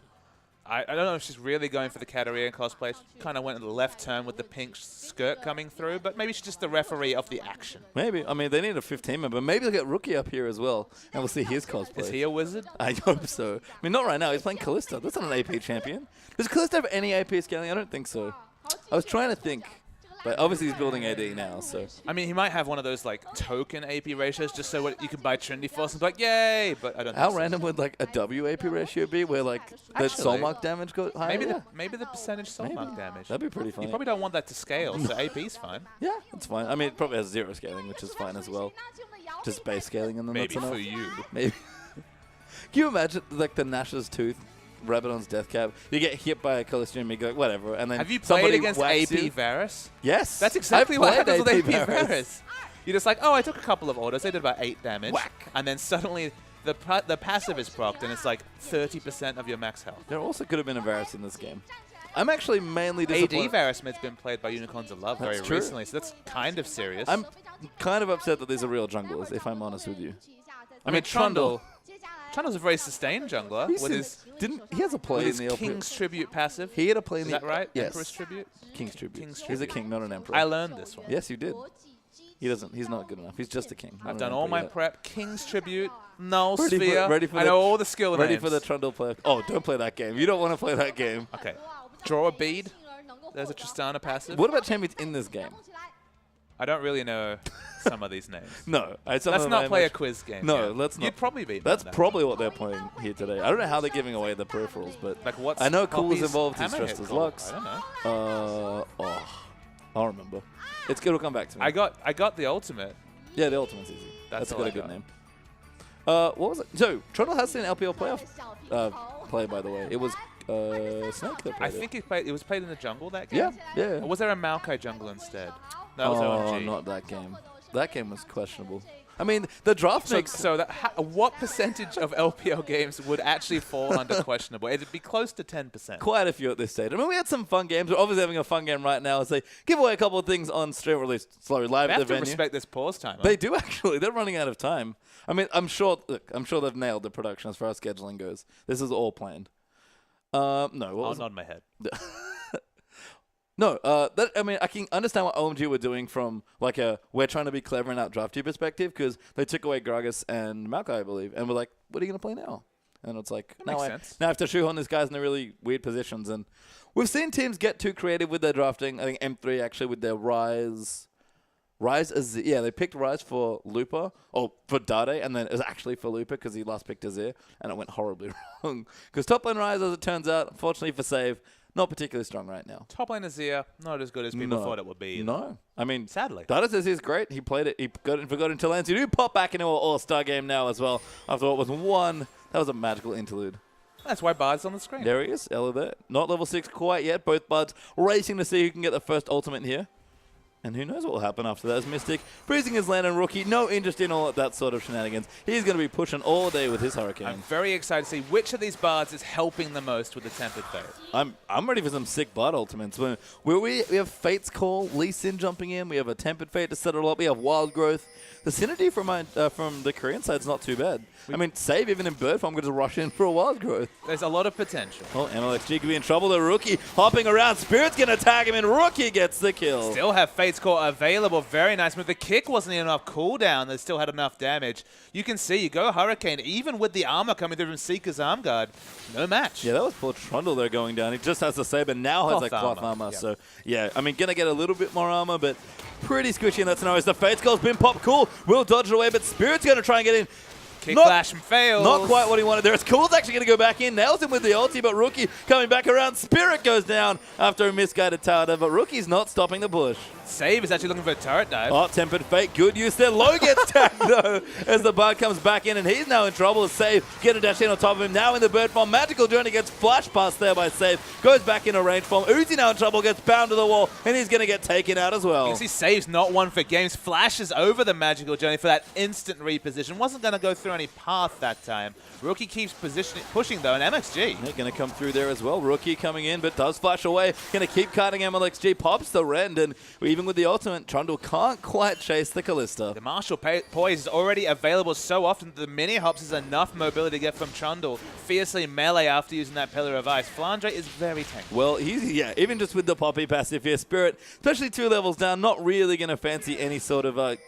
I don't know if she's really going for the Katarina cosplay. She kind of went in the left turn with the pink skirt coming through, but maybe she's just the referee of the action. Maybe. I mean, they need a 15 member. Maybe they'll get Rookie up here as well, and we'll see his cosplay. Is he a wizard? I hope so. I mean, not right now. He's playing Callista. That's not an AP champion. Does Callista have any AP scaling? I don't think so. I was trying to think. But obviously he's building AD now, so. I mean, he might have one of those like token AP ratios just so you can buy Trinity Force and be like, yay! But I don't How think so. random would like a WAP ratio be where like the soul mark damage goes higher? Maybe the percentage soul mark damage. That'd be pretty You funny. probably don't want that to scale, so AP's fine. Yeah, that's fine. I mean, it probably has 0 scaling, which is fine as well. Just base scaling and then Maybe that's enough. for you. Maybe. Can you imagine like the Nash's Tooth, Rabadon's Death Cab? You get hit by a Callista and you go like, whatever, and then Have you somebody played against whacks AP you. Varus? Yes. That's exactly what I've happens played with AP Varus. Varus. You're just like, oh, I took a couple of orders. They did about 8 damage. Whack. And then suddenly the passive is procced, and it's like 30% of your max health. There also could have been a Varus in this game. I'm actually mainly disappointed. AD Varus mid's been played by Unicorns of Love That's very true. recently, so that's kind of serious. I'm kind of upset that these are real junglers, if I'm honest with you. I mean, Trundle's a very sustained jungler He's with in- his, he has a play with in his the LPL. King's Tribute passive. He had a play in Is the that right? Yes. Emperor's Tribute? King's Tribute. King's He's a Tribute. king, not an emperor. I learned this one. Yes, you did. He's not good enough. He's just a king. not I've an done all emperor my yet. prep. King's Tribute, Null Ready for- Sphere. ready for I the- know all the skill Ready names. for the Trundle play. Oh, don't play that game. You don't want to play that game. Okay. Draw a bead. There's a Tristana passive. What about champions in this game? I don't really know some of these names. No. Let's not play a quiz game. No, yet. let's not. You'd probably beat That's that. probably what they're playing here today. I don't know how they're giving away the peripherals, but Like what's I know Cool is Poppy's involved. He's hammer dressed hit as called? Lux. I don't know. I'll remember. It'll come back to me. I got the ultimate. Yeah, the ultimate's easy. That's That's all got I a good got. name. What was it? So, Trundle has seen LPL playoff play, by the way. It was Snake that I played think it was played in the jungle that it. game. Yeah. Or was there a Maokai jungle instead? That was Oh, OMG. not that game. That game was questionable. I mean, the draft So, makes... what percentage of LPL games would actually fall under questionable? It'd be close to 10%. Quite a few at this stage. I mean, we had some fun games. We're obviously having a fun game right now as they give away a couple of things on stream, or at least live They at the have to venue. respect this pause time. They do actually. They're running out of time. I mean, I'm sure they've nailed the production as far as scheduling goes. This is all planned. No, what I'll was nod my head. No, I mean, I can understand what OMG were doing from like we're trying to be clever and outdraft you perspective, because they took away Gragas and Maokai, I believe, and we're like, what are you going to play now? And it's like, That makes sense. now I have to shoehorn these guys in the really weird positions. And we've seen teams get too creative with their drafting. I think M3 actually with their Ryze Azir. Yeah, they picked Ryze for Looper, or for Dade, and then it was actually for Looper because he last picked Azir, and it went horribly wrong. Because top lane Ryze, as it turns out, unfortunately for save, not particularly strong right now. Top lane Azir, not as good as people thought it would be. No. I mean, Sadly. Dada says he's great. He played it. He forgot until lands. You do pop back into an all-star game now as well. After what was one, that was a magical interlude. That's why Bard's on the screen. There he is, Ella there. Not level 6 quite yet. Both Bards racing to see who can get the first ultimate here. And who knows what will happen after that as Mystic freezing his land and Rookie. No interest in all of that sort of shenanigans. He's going to be pushing all day with his Hurricane. I'm very excited to see which of these bards is helping the most with the Tempered Fate. I'm ready for some sick bard ultimates. We have Fate's Call, Lee Sin jumping in. We have a Tempered Fate to settle up. We have Wild Growth. The synergy from the Korean side is not too bad. I mean, save even in bird form, I'm going to rush in for a Wild Growth. There's a lot of potential. Oh, MLXG could be in trouble. The Rookie hopping around. Spirit's going to tag him, and Rookie gets the kill. Still have Fate's Call available. Very nice move. The kick wasn't enough cooldown. They still had enough damage. You can see, you go Hurricane, even with the armor coming through from Seeker's Arm Guard, no match. Yeah, that was poor Trundle there going down. He just has the Saber, now has a cloth armor. Yep. So, yeah, I mean, going to get a little bit more armor, but pretty squishy in that scenario. As the Fate's Call's been popped. Cool. Will dodge it away, but Spirit's going to try and get in. Kick flash and fails. Not quite what he wanted there. It's Cool's actually going to go back in. Nails him with the ulti, but Rookie coming back around. Spirit goes down after a misguided tower dive, but Rookie's not stopping the push. Save is actually looking for a turret dive. Oh, Tempered Fate. Good use there. Low gets tagged, though, as the Bard comes back in, and he's now in trouble. Save, get a dash in on top of him. Now in the bird form. Magical Journey gets flash past there by Save. Goes back in a range form. Uzi now in trouble. Gets bound to the wall, and he's going to get taken out as well. You can see Save's not one for games. Flashes over the Magical Journey for that instant reposition. Wasn't going to go through any path that time. Rookie keeps pushing, though, and MXG. They're going to come through there as well. Rookie coming in, but does flash away. Going to keep cutting MLXG. Pops the Rend, and even with the ultimate, Trundle can't quite chase the Callista. The Martial Poise is already available so often that the mini hops is enough mobility to get from Trundle. Fiercely melee after using that Pillar of Ice. Flandre is very tanky. Well, even just with the Poppy passive here, Spirit, especially 2 levels down, not really going to fancy any sort of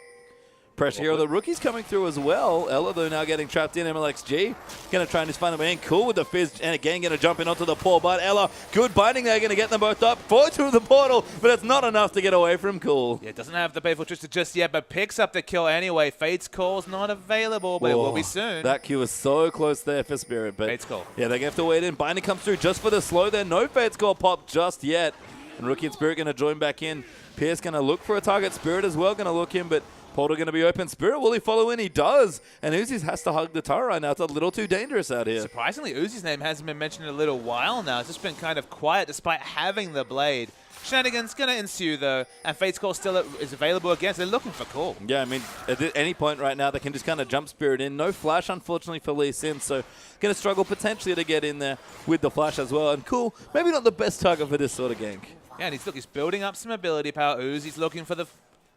pressure here. The Rookie's coming through as well. Ella, though, now getting trapped in. MLXG going to try and just find a man. Cool with the Fizz, and again going to jump in onto the poor Bard. Ella, good binding there, going to get them both up. Forward through the portal, but it's not enough to get away from Cool. Yeah, doesn't have the Baleful Twister just yet, but picks up the kill anyway. Fate's Call's not available, but it will be soon. That Q was so close there for Spirit, but Fate's Call. Yeah, they're going to have to wait in. Binding comes through just for the slow there. No Fate's Call pop just yet. And Rookie and Spirit going to join back in. Pierce going to look for a target. Spirit as well going to look in, but portal going to be open. Spirit, will he follow in? He does. And Uzi's has to hug the tower right now. It's a little too dangerous out here. Surprisingly, Uzi's name hasn't been mentioned in a little while now. It's just been kind of quiet despite having the blade. Shenanigans going to ensue, though, and Fate's Call still is available again, so they're looking for Call. Yeah, I mean, at any point right now, they can just kind of jump Spirit in. No flash, unfortunately, for Lee Sin, so going to struggle potentially to get in there with the flash as well. And Cool, maybe not the best target for this sort of gank. Yeah, and he's building up some ability power. Uzi's looking for the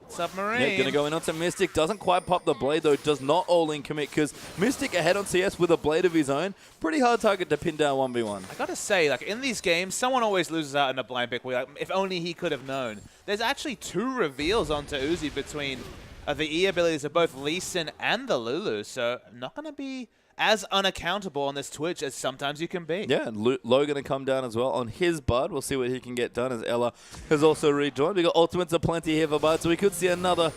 submarine. Yeah, going to go in onto Mystic. Doesn't quite pop the blade, though. Does not all-in commit, because Mystic ahead on CS with a blade of his own. Pretty hard target to pin down 1v1. I got to say, like, in these games, someone always loses out in a blind pick. Like, if only he could have known. There's actually 2 reveals onto Uzi between the E abilities of both Lee Sin and the Lulu, so not going to be as unaccountable on this Twitch as sometimes you can be. Yeah, and Low going to come down as well on his Bud. We'll see what he can get done as Ella has also rejoined. We got ultimates aplenty here for Bud, so we could see another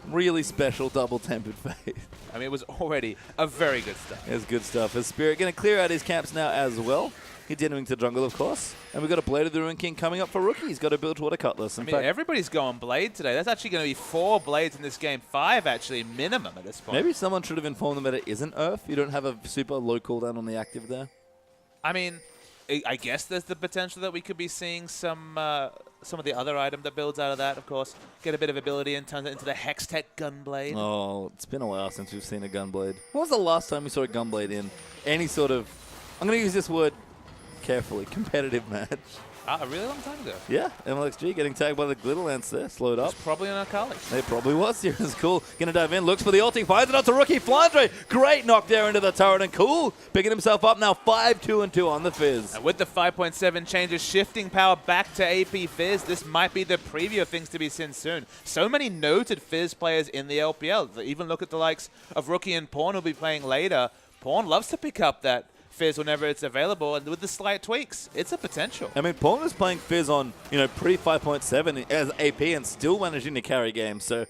really special double Tempered Fate. I mean, it was already a very good stuff. It's good stuff. As Spirit going to clear out his camps now as well. Continuing to jungle, of course. And we've got a Blade of the Ruin King coming up for Rookie. He's got to build Water Cutlass. I mean, everybody's going Blade today. That's actually going to be 4 Blades in this game. 5, actually, minimum at this point. Maybe someone should have informed them that it isn't Earth. You don't have a super low cooldown on the active there. I mean, I guess there's the potential that we could be seeing some of the other item that builds out of that, of course. Get a bit of ability and turns it into the Hextech Gunblade. Oh, it's been a while since we've seen a Gunblade. When was the last time we saw a Gunblade in any sort of, I'm going to use this word carefully, competitive match? A really long time ago. Yeah, MLXG getting tagged by the Glitter Lance there, slowed up. It's probably an Akali. It probably was here. It's Cool. Gonna dive in, looks for the ulti, finds it out to Rookie. Flandre, great knock there into the turret, and Cool picking himself up now 5-2-2 on the Fizz. And with the 5.7 changes, shifting power back to AP Fizz, this might be the preview of things to be seen soon. So many noted Fizz players in the LPL. Even look at the likes of Rookie and Pawn who'll be playing later. Pawn loves to pick up that Fizz whenever it's available, and with the slight tweaks, it's a potential. I mean, Pawn was playing Fizz on, pre-5.7 as AP and still managing to carry games, so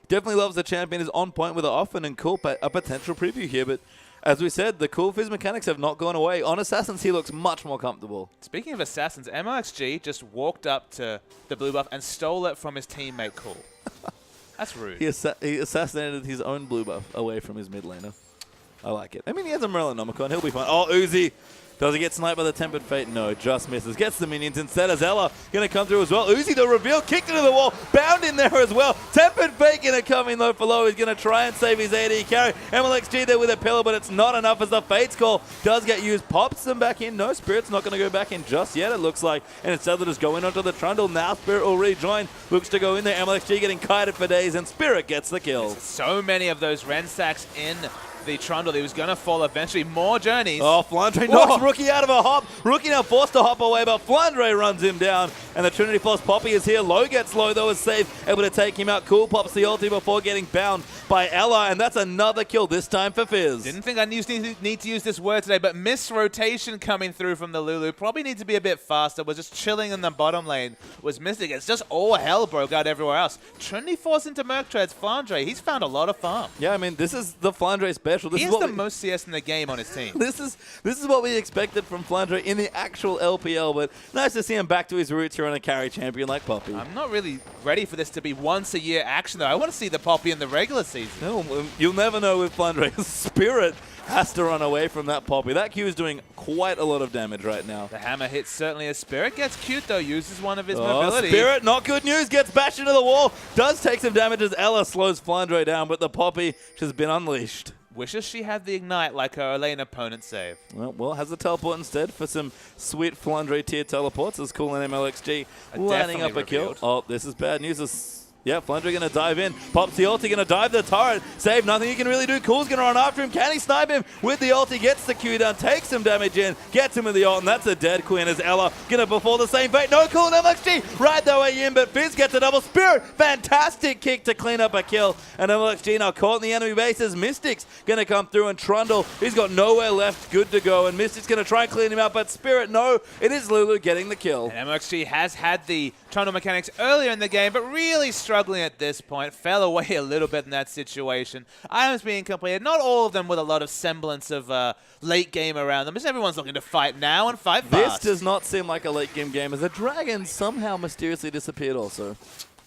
definitely loves the champion, is on point with it often, and Cool, a potential preview here, but as we said, the Cool Fizz mechanics have not gone away. On Assassins, he looks much more comfortable. Speaking of Assassins, MLXG just walked up to the blue buff and stole it from his teammate Cool. That's rude. He assassinated his own blue buff away from his mid laner. I like it. I mean, he has a Morellonomicon. He'll be fine. Oh, Uzi. Does he get sniped by the Tempered Fate? No, just misses. Gets the minions instead as Ella going to come through as well. Uzi, the reveal, kicked into the wall. Bound in there as well. Tempered Fate going to come in low for low. He's going to try and save his AD carry. LMHT there with a pillar, but it's not enough as the Fate's Call does get used. Pops them back in. No, Spirit's not going to go back in just yet, it looks like. And instead they'll just go in onto the Trundle. Now Spirit will rejoin. Looks to go in there. LMHT getting kited for days, and Spirit gets the kill. So many of those Ren stacks in the Trundle. He was going to fall eventually. More journeys. Oh, Flandre knocks Rookie out of a hop. Rookie now forced to hop away, but Flandre runs him down. And the Trinity Force Poppy is here. Low gets low, though, is safe. Able to take him out. Cool pops the ulti before getting bound by Ella. And that's another kill, this time for Fizz. Didn't think I need to use this word today, but misrotation coming through from the Lulu. Probably need to be a bit faster. Was just chilling in the bottom lane. Was Mystic. It's just all hell broke out everywhere else. Trinity Force into Merc Treads. Flandre, he's found a lot of farm. Yeah, I mean, this is the Flandre special. This he is has what the most CS in the game on his team. This is what we expected from Flandre in the actual LPL, but nice to see him back to his roots here on a carry champion like Poppy. I'm not really ready for this to be once a year action, though. I want to see the Poppy in the regular season. No, you'll never know with Flandre. Spirit has to run away from that Poppy. That Q is doing quite a lot of damage right now. The hammer hits certainly as Spirit gets cute, though. Uses one of his mobility. Spirit, not good news. Gets bashed into the wall. Does take some damage as Ella slows Flandre down, but the Poppy has been unleashed. Wishes she had the Ignite like her lane opponent save. Well, has the teleport instead for some sweet Flandre tier teleports. As cool in MLXG lining up a kill. Oh, this is bad news. Yeah, Flandre going to dive in. Pops the ulti, going to dive the turret. Save, nothing he can really do. Cool's going to run after him. Can he snipe him with the ulti? Gets the Q down, takes some damage in, gets him with the ult, and that's a dead Queen as Ella going to befall the same fate. No Cool and MLXG right their way in, but Fizz gets a double. Spirit, fantastic kick to clean up a kill. And MLXG now caught in the enemy bases. Mystic's going to come through, and Trundle, he's got nowhere left, good to go. And Mystic's going to try and clean him out, but Spirit, no, it is Lulu getting the kill. And MLXG has had the Trundle mechanics earlier in the game, but really struggling at this point. Fell away a little bit in that situation. Items being completed, not all of them with a lot of semblance of late game around them, because everyone's looking to fight now and fight fast. This does not seem like a late game game, as a dragon somehow mysteriously disappeared also.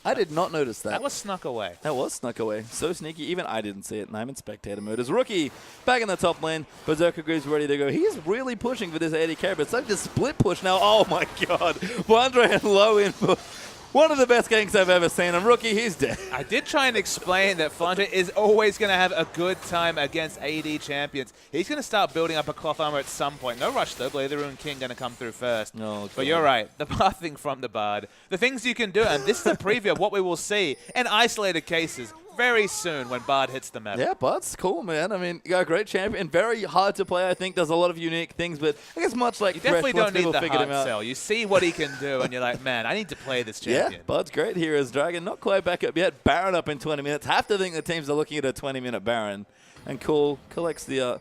I did not notice that. That was snuck away. That was snuck away. So sneaky, even I didn't see it, and I'm in spectator mode. As Rookie back in the top lane, Berserker Groove's ready to go. He's really pushing for this 80 carry, but it's like this split push now. Oh my god. Flandre and low in for one of the best ganks I've ever seen, and Rookie, he's dead. I did try and explain that Flandre is always going to have a good time against AD champions. He's going to start building up a cloth armor at some point. No rush, though. Blade of the Ruined King going to come through first. No, but you're right. The pathing from the Bard. The things you can do, and this is a preview of what we will see in isolated cases very soon when Bard hits the map. Yeah, Bard's cool, man. I mean, you got a great champion. Very hard to play, I think. Does a lot of unique things, but I guess much like you definitely Thresh, don't need the hard out. sell. You see what he can do, and you're like, man, I need to play this champion. Yeah, Bard's great here as Dragon. Not quite back up yet. Baron up in 20 minutes. Have to think the teams are looking at a 20-minute Baron. And Cool collects the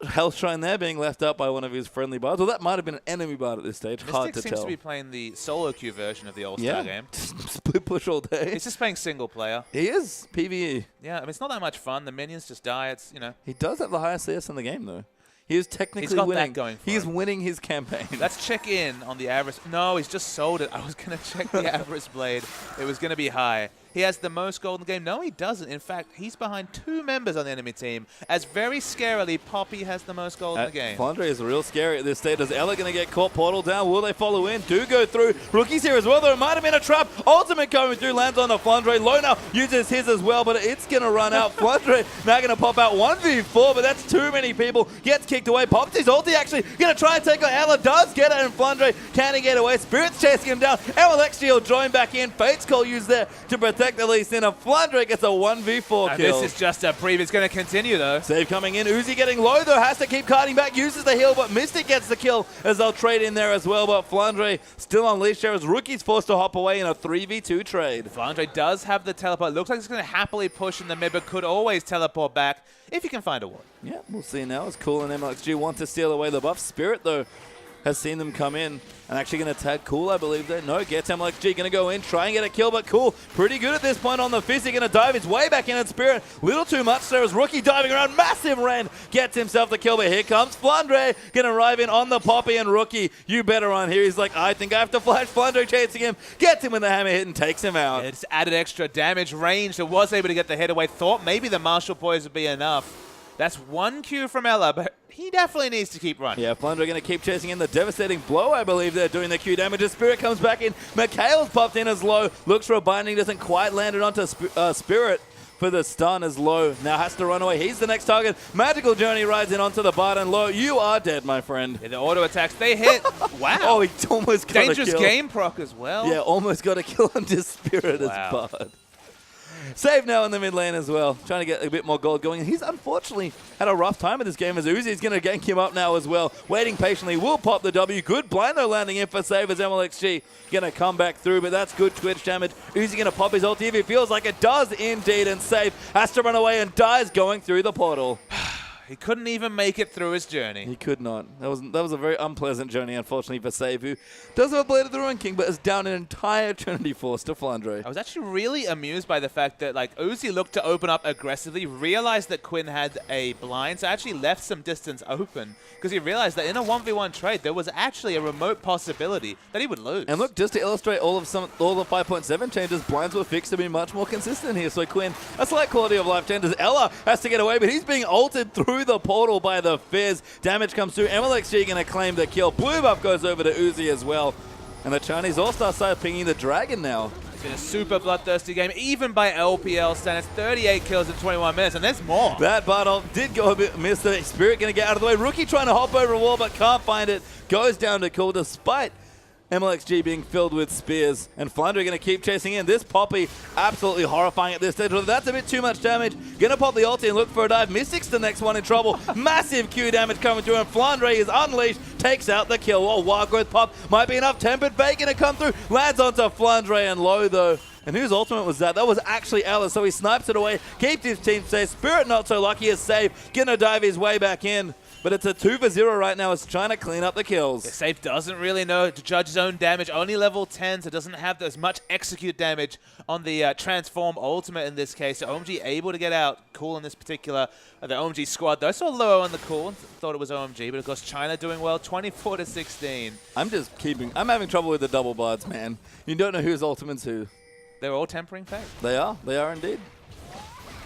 health shrine there, being left out by one of his friendly bards. Well, that might have been an enemy bard at this stage. Mystic Hard to seems tell. to be playing the solo queue version of the All-Star game. Split push all day. He's just playing single player. He is PvE. Yeah, I mean, it's not that much fun. The minions just die. It's, you know. He does have the highest CS in the game, though. He is technically He's got winning. That going for He's him. winning his campaign. Let's check in on the Avarice. No, he's just sold it. I was going to check the Avarice Blade. It was going to be high. He has the most gold in the game. No, he doesn't. In fact, he's behind 2 members on the enemy team. As very scarily, Poppy has the most gold in the game. Flandre is real scary at this stage. Is Ella going to get caught? Portal down. Will they follow in? Do go through. Rookie's here as well. There might have been a trap. Ultimate coming through. Lands on the Flandre. Lona uses his as well, but it's going to run out. Flandre now going to pop out 1v4, but that's too many people. Gets kicked away. Pops his ulti actually. Going to try and take her. Ella does get it, and Flandre can he get away? Spirit's chasing him down. LMHT will join back in. Fate's Call used there to protect the Lee Sin. Flandre gets a 1v4 kill. This is just a preview. It's going to continue, though. Save coming in. Uzi getting low, though. Has to keep kiting back. Uses the heal, but Mystic gets the kill as they'll trade in there as well. But Flandre still on leash there as Rookie's forced to hop away in a 3v2 trade. Flandre does have the teleport. Looks like he's going to happily push in the mid, but could always teleport back if he can find a ward. Yeah, we'll see now. As Cool and MLXG want to steal away the buff. Spirit, though, has seen them come in and actually going to tag Cool, I believe there. No, gets MLXG, going to go in, try and get a kill, but Cool, pretty good at this point on the Fizz. He's going to dive his way back in at Spirit. Little too much there as Rookie diving around. Massive Ren gets himself the kill, but here comes Flandre. Going to arrive in on the Poppy, and Rookie, you better run here. He's like, I think I have to flash. Flandre chasing him, gets him with the hammer hit and takes him out. It's added extra damage range. It was able to get the hit away. Thought maybe the Marshall Poise would be enough. That's one Q from Ella, but he definitely needs to keep running. Yeah, Flandre going to keep chasing in the devastating blow, I believe they're doing the Q damage. As Spirit comes back in, Mikhail's popped in as low, looks for a binding, doesn't quite land it onto Spirit for the stun as low. Now has to run away. He's the next target. Magical Journey rides in onto the bot and low. You are dead, my friend. Yeah, the auto attacks, they hit. Wow. Oh, he almost got a kill. Dangerous game proc as well. Yeah, almost got a kill onto Spirit as bot. Save now in the mid lane as well, trying to get a bit more gold going. He's unfortunately had a rough time in this game as Uzi's going to gank him up now as well. Waiting patiently, will pop the W. Good blind though landing in for save as LMHT going to come back through, but that's good Twitch damage. Uzi going to pop his ulti if it feels like it does indeed, and save has to run away and dies going through the portal. He couldn't even make it through his journey. He could not. That was a very unpleasant journey, unfortunately, for Save, who does have a Blade of the Ruin King, but is down an entire Trinity Force to Flandre. I was actually really amused by the fact that like Uzi looked to open up aggressively, realized that Quinn had a blind, so actually left some distance open because he realized that in a 1v1 trade, there was actually a remote possibility that he would lose. And look, just to illustrate all the 5.7 changes, blinds were fixed to be much more consistent here. So Quinn, a slight quality of life changes. Ella has to get away, but he's being ulted through the portal by the Fizz. Damage comes through. MLXG going to claim the kill. Blue buff goes over to Uzi as well. And the Chinese All-Star side pinging the Dragon now. It's been a super bloodthirsty game, even by LPL standards. 38 kills in 21 minutes, and there's more. That battle did go a bit miss. The Spirit going to get out of the way. Rookie trying to hop over a wall, but can't find it. Goes down to cool despite MLXG being filled with spears, and Flandre going to keep chasing in. This Poppy absolutely horrifying at this stage. That's a bit too much damage. Going to pop the ulti and look for a dive. Mystic's the next one in trouble. Massive Q damage coming through, and Flandre is unleashed. Takes out the kill. Oh, Wild Growth pop might be enough. Tempered Fate going to come through. Lands onto Flandre and low though. And whose ultimate was that? That was actually Alice, so he snipes it away. Keeps his team safe. Spirit not so lucky as Save. Gonna dive his way back in. But it's a 2-for-0 right now as trying to clean up the kills. Yeah, Safe doesn't really know to judge his own damage. Only level 10, so doesn't have as much execute damage on the Transform ultimate in this case. So OMG able to get out. Cool in this particular, the OMG squad. Though saw low on the cool. Thought it was OMG, but of course China doing well. 24-16. I'm having trouble with the double bards, man. You don't know whose ultimate's who. They're all tempering fate. They are indeed.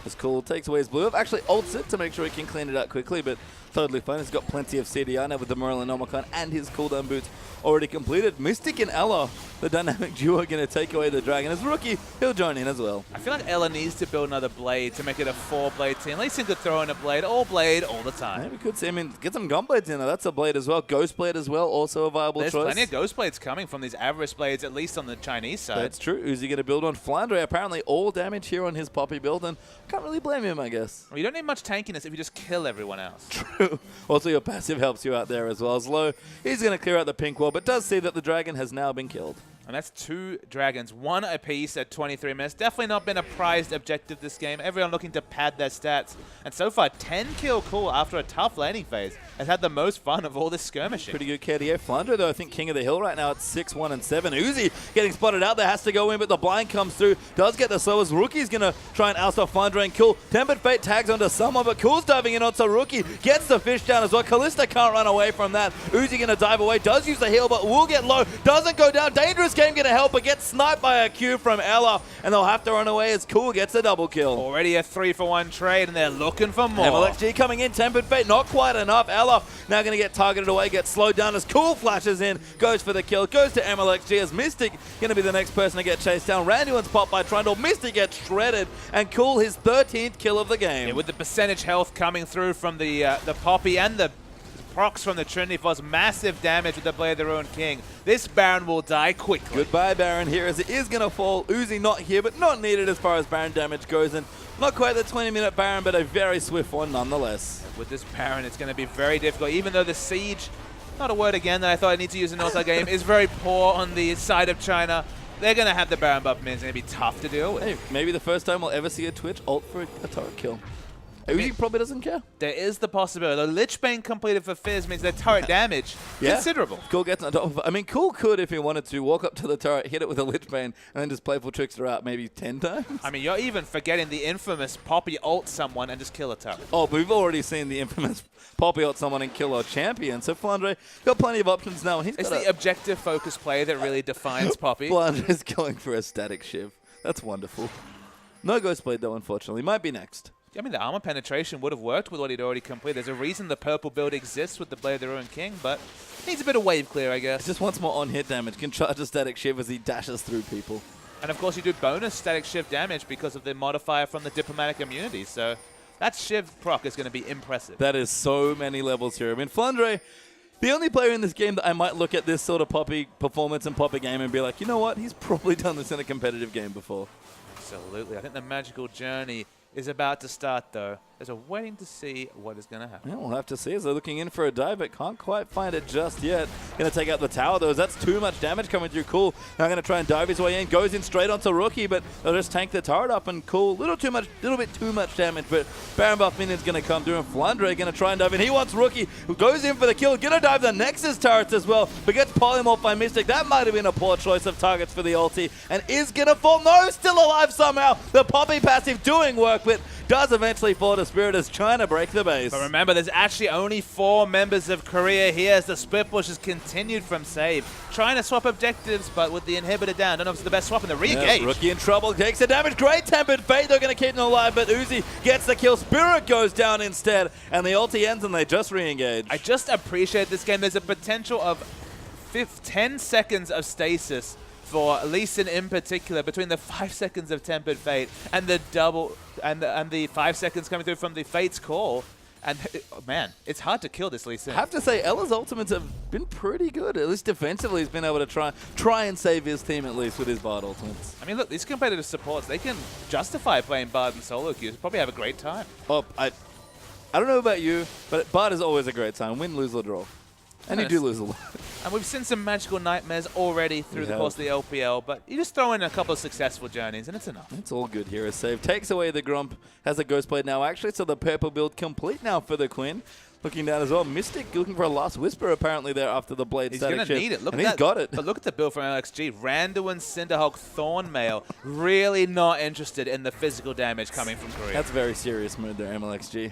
It's cool. Takes away his blue. I've actually ults it to make sure he can clean it out quickly, but totally fine. He's got plenty of CDR now with the Merlin Omicron and his cooldown boots already completed. Mystic and Ella, the dynamic duo, are going to take away the Dragon. As Rookie, he'll join in as well. I feel like Ella needs to build another Blade to make it a 4-blade team. At least he could throw in a Blade all the time. Yeah, we could see. I mean, get some Gunblades in there. That's a Blade as well. Ghost Blade as well, also a viable choice. There's plenty of Ghost Blades coming from these Avarice Blades, at least on the Chinese side. That's true. Uzi going to build on Flandre. Apparently all damage here on his Poppy build, and I can't really blame him, I guess. Well, you don't need much tankiness if you just kill everyone else. True. Also, your passive helps you out there as well. As low, he's going to clear out the pink wall, but does see that the Dragon has now been killed. And that's 2 Dragons, 1 apiece at 23 minutes. Definitely not been a prized objective this game. Everyone looking to pad their stats. And so far, 10 kill cool after a tough laning phase has had the most fun of all this skirmishing. Pretty good KDA. Flandre, though, I think king of the hill right now at 6-1-7. Uzi getting spotted out there, has to go in, but the blind comes through. Does get the slowest. Rookie's going to try and oust off Flandre and Cool. Tempered Fate tags onto someone, but Cool's diving in onto Rookie. Gets the fish down as well. Kalista can't run away from that. Uzi going to dive away. Does use the heal, but will get low. Doesn't go down. Dangerous Game going to help, but gets sniped by a Q from Ella, and they'll have to run away as Cool gets a double kill. Already a 3-for-1 trade, and they're looking for more. MLXG coming in. Tempered Fate, not quite enough. Ella now going to get targeted away, gets slowed down as Cool flashes in, goes for the kill, goes to MLXG as Mystic going to be the next person to get chased down. Randuin's popped by Trundle. Mystic gets shredded, and Cool his 13th kill of the game. Yeah, with the percentage health coming through from the Poppy and the procs from the Trinity Force, massive damage with the Blade of the Ruined King. This Baron will die quickly. Goodbye, Baron, here as it is going to fall. Uzi not here, but not needed as far as Baron damage goes, and not quite the 20-minute Baron, but a very swift one nonetheless. With this Baron, it's going to be very difficult, even though the Siege, not a word again that I thought I need to use in an All-Star game, is very poor on the side of China. They're going to have the Baron buff, and it's going to be tough to deal with. Hey, maybe the first time we'll ever see a Twitch ult for a turret kill. Uzi probably doesn't care. There is the possibility. The Lich Bane completed for Fizz means their turret damage considerable. Cool gets on top of it. I mean, Cool could, if he wanted to, walk up to the turret, hit it with a Lich Bane, and then just playful Trickster out maybe 10 times. I mean, you're even forgetting the infamous Poppy ult someone and just kill a turret. Oh, but we've already seen the infamous Poppy ult someone and kill our champion. So Flandre got plenty of options now. And it's the objective focus play that really defines Poppy. Flandre's going for a static shiv. That's wonderful. No Ghostblade, though, unfortunately. Might be next. I mean, the armor penetration would have worked with what he'd already completed. There's a reason the purple build exists with the Blade of the Ruined King, but needs a bit of wave clear, I guess. Just wants more on-hit damage. Can charge a static shiv as he dashes through people. And of course, you do bonus static shiv damage because of the modifier from the diplomatic immunity. So that shiv proc is going to be impressive. That is so many levels here. I mean, Flandre, the only player in this game that I might look at this sort of Poppy performance and Poppy game and be like, you know what? He's probably done this in a competitive game before. Absolutely. I think the magical journey is about to start, though. As we're waiting to see what is going to happen. Yeah, we'll have to see as they're looking in for a dive, but can't quite find it just yet. Going to take out the tower, though, as that's too much damage coming through. Cool. Now going to try and dive his way in. Goes in straight onto Rookie, but they'll just tank the turret up, and Cool. Little bit too much damage, but Baron Buff Minion's going to come through, and Flandre going to try and dive in. He wants Rookie, who goes in for the kill. Going to dive the Nexus turrets as well, but gets polymorphed by Mystic. That might have been a poor choice of targets for the ulti, and is going to fall. No, still alive somehow. The Poppy passive doing work, but does eventually fall to Spirit as trying to break the base. But remember, there's actually only 4 members of Korea here as the split push has continued from Save. Trying to swap objectives, but with the inhibitor down. Don't know if it's the best swap in the re-engage. Yeah, Rookie in trouble, takes the damage. Great Tempered Fate, they're going to keep him alive, but Uzi gets the kill. Spirit goes down instead, and the ulti ends and they just re-engage. I just appreciate this game. There's a potential of 10 seconds of stasis for Lee Sin in particular, between the 5 seconds of Tempered Fate and the double and the 5 seconds coming through from the Fate's Call. And man, it's hard to kill this Lee Sin. I have to say, Ella's ultimates have been pretty good. At least defensively, he's been able to try and save his team at least with his Bard ultimates. I mean, look, these competitive supports, they can justify playing Bard and solo queues. Probably have a great time. Oh, I don't know about you, but Bard is always a great time. Win, lose, or draw. And you do lose a lot. And we've seen some magical nightmares already through the course of the LPL, but you just throw in a couple of successful journeys, and it's enough. It's all good here. A save takes away the Grump, has a Ghost Blade now actually, so the purple build complete now for the Quinn. Looking down as well. Mystic looking for a last Whisper apparently there after the Blade static shift. He's going to need it. Look and at he's that. got it. But look at the build from LXG. Randuin, Cinderhulk, Thornmail. Really not interested in the physical damage coming from Korea. That's very serious mode there, MLXG.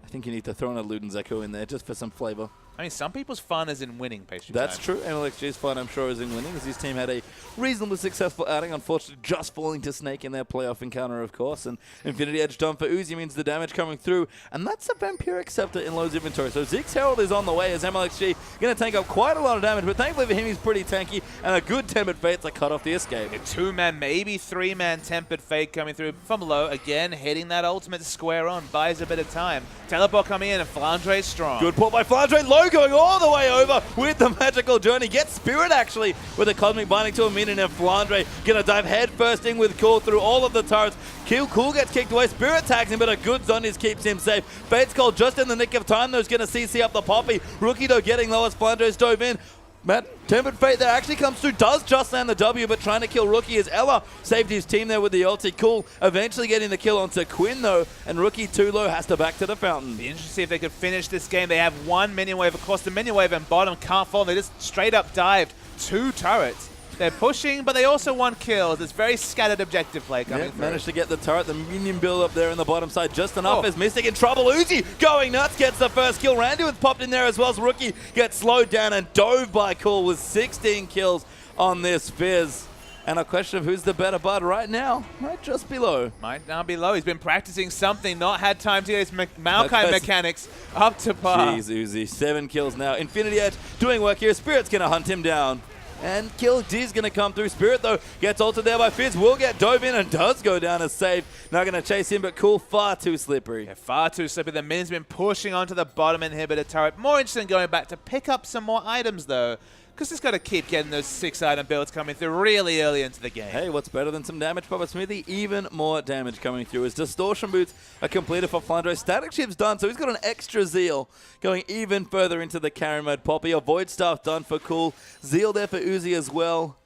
I think you need to throw in a Luden's Echo in there just for some flavor. I mean, some people's fun is in winning, Pastry That's time. true. MLXG's fun, I'm sure, is in winning, as his team had a reasonably successful outing, unfortunately just falling to Snake in their playoff encounter, of course. And Infinity Edge done for Uzi means the damage coming through, and that's a Vampiric Scepter in Lowe's inventory. So Zeke's Herald is on the way as MLXG going to tank up quite a lot of damage, but thankfully for him, he's pretty tanky, and a good Tempered Fate to cut off the escape. A 2-man, maybe 3-man Tempered Fate coming through from low. Again, hitting that ultimate square on, buys a bit of time. Teleport coming in, and Flandre strong. Good port by Flandre. Low going all the way over with the magical journey. Gets Spirit actually with a cosmic binding to a minion, and Flandre gonna dive head first in with Cool through all of the turrets. Cool gets kicked away. Spirit tags him, but a good Zonies keeps him safe. Fate's Call just in the nick of time, though, is gonna CC up the Poppy. Rookie though getting low as Flandre's dove in. Matt, Tempered Fate there actually comes through, does just land the W, but trying to kill Rookie as Ella saved his team there with the ulti. Cool eventually getting the kill onto Quinn though, and Rookie too low has to back to the fountain. Be interesting to see if they could finish this game. They have one minion wave. Of course, the minion wave and bottom can't fall. They just straight up dived 2 turrets. They're pushing, but they also want kills. It's very scattered objective play coming through. Managed to get the turret, the minion build up there in the bottom side just enough as Mystic in trouble. Uzi going nuts, gets the first kill. Randuin's popped in there as well as Rookie gets slowed down and dove by Cool with 16 kills on this Fizz. And a question of who's the better Bud right now might just be low. Might now be low. He's been practicing something, not had time to get his Maokai mechanics up to par. Jeez, Uzi, 7 kills now. Infinity Edge doing work here. Spirit's going to hunt him down. And Kill D's going to come through. Spirit, though, gets ulted there by Fizz. Will get dove in and does go down as safe. Not going to chase him, but Cool, far too slippery. Yeah, far too slippery. The minion's been pushing onto the bottom inhibitor turret. More interested in going back to pick up some more items, though, because he's got to keep getting those 6-item builds coming through really early into the game. Hey, what's better than some damage, Papa Smithy? Even more damage coming through as Distortion Boots are completed for Flandre. Static Ship's done, so he's got an extra Zeal going even further into the carry mode. Poppy, a Void Staff done for Cool. Zeal there for Uzi as well.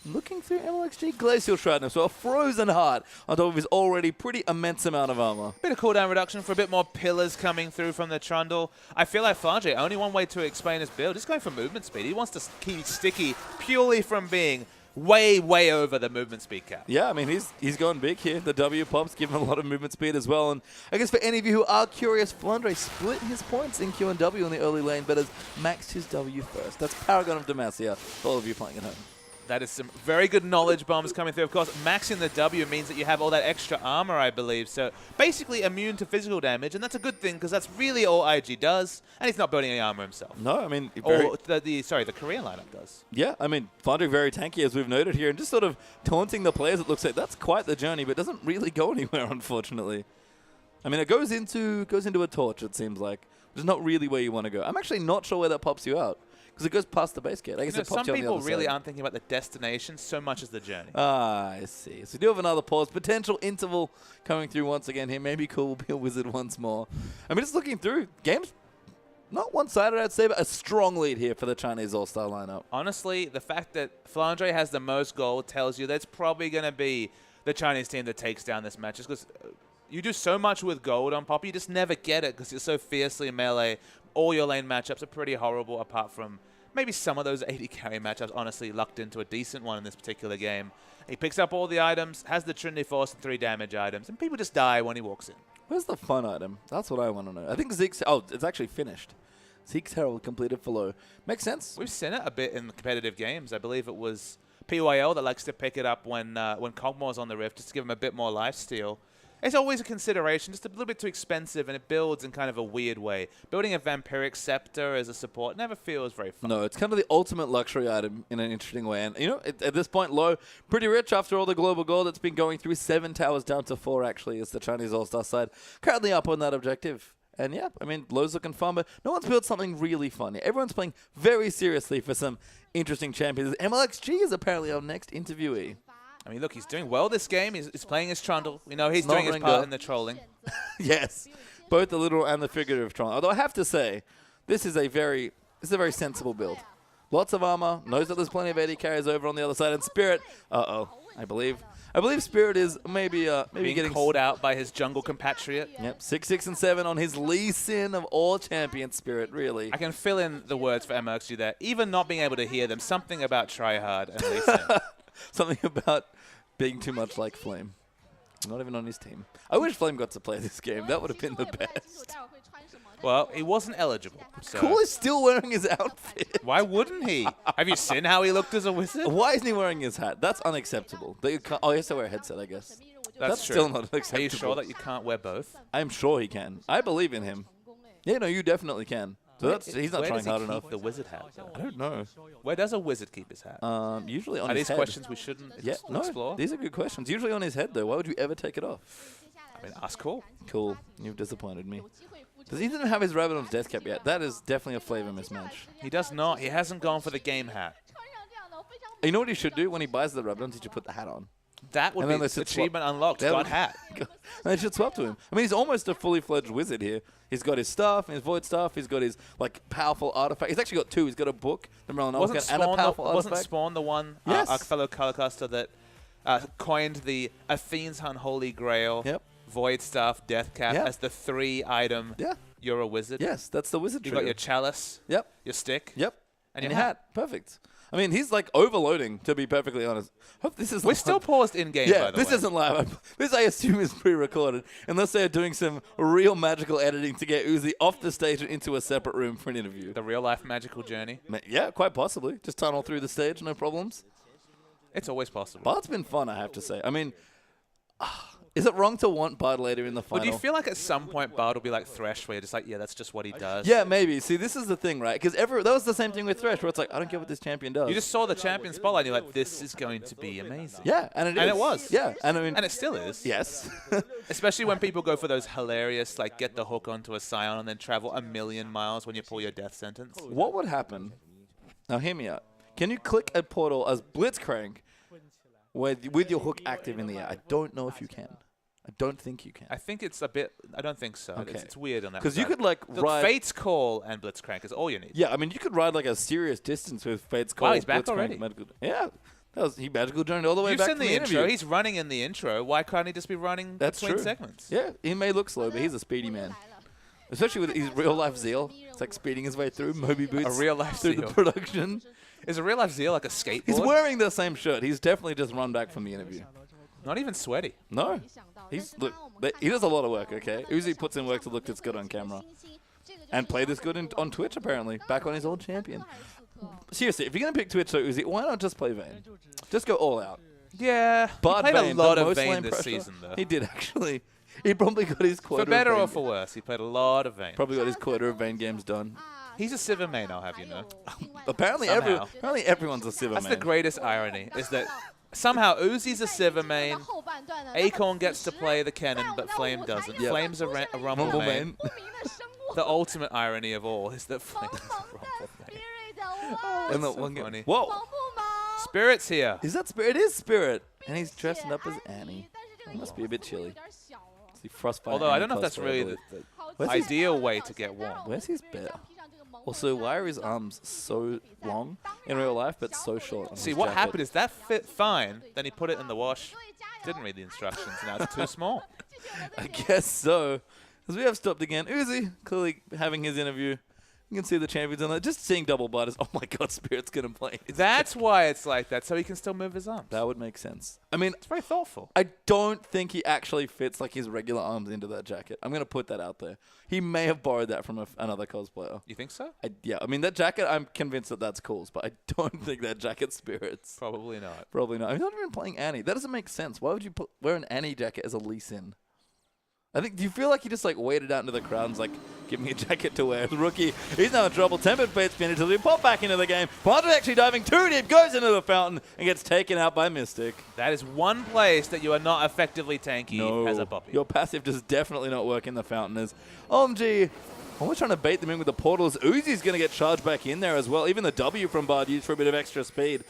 Looking through MLXG, Glacial Shrapnel, so a Frozen Heart on top of his already pretty immense amount of armor. Bit of cooldown reduction for a bit more pillars coming through from the Trundle. I feel like Flandre, only one way to explain his build, just going for movement speed. He wants to keep sticky purely from being way, way over the movement speed cap. Yeah, I mean, he's gone big here. The W pops give him a lot of movement speed as well. And I guess for any of you who are curious, Flandre split his points in Q and W in the early lane, but has maxed his W first. That's Paragon of Demacia for all of you playing at home. That is some very good knowledge bombs coming through. Of course, maxing the W means that you have all that extra armor, I believe. So basically immune to physical damage, and that's a good thing because that's really all IG does. And he's not building any armor himself. No, I mean... Or the Korean lineup does. Yeah, I mean, Fondrick very tanky, as we've noted here, and just sort of taunting the players, it looks like. That's quite the journey, but doesn't really go anywhere, unfortunately. I mean, it goes into a torch, it seems like, which is not really where you want to go. I'm actually not sure where that pops you out. Because it goes past the base gate. I guess it pops some you on the people other really side. aren't thinking about the destination so much as the journey. Ah, I see. So we do have another pause. Potential interval coming through once again here. Maybe Cool will be a wizard once more. I mean, just looking through, game's not one-sided, I'd say, but a strong lead here for the Chinese All-Star lineup. Honestly, the fact that Flandre has the most gold tells you that's probably going to be the Chinese team that takes down this match. Just because you do so much with gold on Poppy, you just never get it because you're so fiercely melee. All your lane matchups are pretty horrible apart from... maybe some of those 80 carry matchups honestly lucked into a decent one in this particular game. He picks up all the items, has the Trinity Force and 3 damage items, and people just die when he walks in. Where's the fun item? That's what I want to know. I think Zeke's... oh, it's actually finished. Zeke's Herald completed for low. Makes sense. We've seen it a bit in competitive games. I believe it was PYL that likes to pick it up when Kog'Maw's on the Rift, just to give him a bit more lifesteal. It's always a consideration, just a little bit too expensive, and it builds in kind of a weird way. Building a Vampiric Scepter as a support never feels very fun. No, it's kind of the ultimate luxury item in an interesting way. And, you know, at this point, low, pretty rich after all the global gold that's been going through. 7 towers down to 4, actually, is the Chinese All-Star side. Currently up on that objective. And, yeah, I mean, low's looking fun, but no one's built something really fun. Everyone's playing very seriously for some interesting champions. MLXG is apparently our next interviewee. I mean, look, he's doing well this game. He's playing his Trundle. We know he's doing his part in the trolling. Yes, both the literal and the figurative trolling. Although I have to say, this is a very sensible build. Lots of armor, knows that there's plenty of 80 carries over on the other side, and Spirit, I believe Spirit is maybe Being getting called out by his jungle compatriot. Yep, 6, 6, and 7 on his Lee Sin of all champions, Spirit, really. I can fill in the words for MLXG there. Even not being able to hear them, something about tryhard and Lee Sin. Something about being too much like Flame. Not even on his team. I wish Flame got to play this game. That would have been the best. Well, he wasn't eligible. So Cool is still wearing his outfit. why wouldn't he? Have you seen how he looked as a wizard? Why isn't he wearing his hat? That's unacceptable. That you can't, he has to wear a headset, I guess. That's true. Still not acceptable. Are you sure that you can't wear both? I'm sure he can. I believe in him. Yeah, no, you definitely can. So he's not trying hard enough. Where does he keep the wizard hat, though? I don't know. Where does a wizard keep his hat? Usually on Are his these head. questions we shouldn't explore? These are good questions. Usually on his head, though. Why would you ever take it off? I mean, ask Cool. Cool. You've disappointed me. Does he even have his Rabadon's death cap yet? That is definitely a flavor mismatch. He does not. He hasn't gone for the game hat. You know what he should do when he buys the Rabadon? He should put the hat on. That would And then be they should achievement unlocked. That Got would- hat. And they should swap to him. I mean, he's almost a fully fledged wizard here. He's got his stuff, his void stuff. He's got his powerful artifact. He's actually got 2. He's got a book, the Merlin Wasn't and a powerful Wasn't artifact. Spawn the one, Yes. our fellow colorcaster that coined the Athene's Unholy Grail, Yep. Void Staff, Death Cap Yep. as the 3-item? Yeah. You're a wizard. Yes, that's the wizard You trigger. got your chalice, Yep. your stick, Yep. and your your hat. Perfect. I mean, he's overloading, to be perfectly honest. Hope this is We're still paused in game. Yeah, by the this way. isn't live. This, I assume, is pre-recorded. Unless they're doing some real magical editing to get Uzi off the stage and into a separate room for an interview. the real life magical journey. Yeah, quite possibly. Just tunnel through the stage, no problems. It's always possible. But it's been fun, I have to say. I mean, is it wrong to want Bud later in the final? But do you feel like at some point Bard will be like Thresh, where you're just like, yeah, that's just what he does? Yeah, maybe. See, this is the thing, right? Because that was the same thing with Thresh, where it's like, I don't care what this champion does. You just saw the champion spotlight, and you're like, this is going to be amazing. Yeah, and it is. And it was. Yeah, and I mean... And it still is. Yes. Especially when people go for those hilarious, like, get the hook onto a Scion and then travel 1,000,000 miles when you pull your death sentence. What would happen? Now, hear me out. Can you click a portal as Blitzcrank with your hook active in the air? I don't know if you can. I don't think you can. I think it's a bit... I don't think so. Okay. It's weird on that. Because you regard. could, like, The ride... Fate's Call and Blitzcrank is all you need. Yeah, I mean, you could ride, like, a serious distance with Fate's Call. Wow, he's back Blitzcrank, already. Yeah. He magical journeyed all the way You've back seen from the the intro. interview. He's running in the intro. Why can't he just be running That's between true. segments? Yeah, he may look slow, but he's a speedy man. Especially with his real-life zeal. It's like speeding his way through Moby Boots. A real-life through zeal. the production. Is a real life Zeal like a skateboard? He's wearing the same shirt. He's definitely just run back from the interview. Not even sweaty. No. He does a lot of work, okay? Uzi puts in work to look this good on camera. And play this good on Twitch, apparently. Back on his old champion. seriously, if you're going to pick Twitch so Uzi, why not just play Vayne? Just go all out. Yeah, But he played Vayne, a lot the of most Vayne lane this pressure. season, though. He did, actually. He probably got his quota For better of Vayne or for worse, he played a lot of Vayne. Probably got his quota of Vayne games done. He's a Sivir main, I'll have you know. Apparently, Somehow. everyone's a Sivir That's main. the greatest irony, is that somehow Uzi's a Sivir main, Acorn gets to play the Kennen, but Flame doesn't. Yep. Flame's a Rumble Rumble main. main. The ultimate irony of all is that Flame is a Rumble main. And the so one funny. Whoa! Spirit's here. Is that Spirit? It is Spirit. And he's dressing up as Annie. He must be a bit chilly. It's the Frostbite Although I Annie don't know if that's cosplay, I really believe. the Where's his- ideal way to get warm. Where's his bear? Also, why are his arms so long in real life, but so short on See, his what jacket? happened is that fit fine, then he put it in the wash, didn't read the instructions, now it's too small. I guess so. As we have stopped again, Uzi clearly having his interview. You can see the champions on that. Just seeing double butters. Oh my God, Spirit's gonna play. That's why it's like that, so he can still move his arms. That would make sense. I mean, It's very thoughtful. I don't think he actually fits like his regular arms into that jacket. I'm gonna put that out there. He may have borrowed that from another cosplayer. You think so? Yeah, I mean that jacket. I'm convinced that that's Cool's, but I don't think that jacket's Spirit's. Probably not. Probably not. I'm not even playing Annie. That doesn't make sense. Why would you wear an Annie jacket as a Lee Sin? I think, do you feel like he just like waded out into the crowd and was like, give me a jacket to wear? The rookie, he's now in trouble. Tempered Fate's finished as we pop back into the game. Ponder actually diving too deep, goes into the fountain and gets taken out by Mystic. That is one place that you are not effectively tanky as a Poppy. Your passive does definitely not work in the fountain as OMG almost trying to bait them in with the portals. Uzi's going to get charged back in there as well. Even the W from Bard used for a bit of extra speed.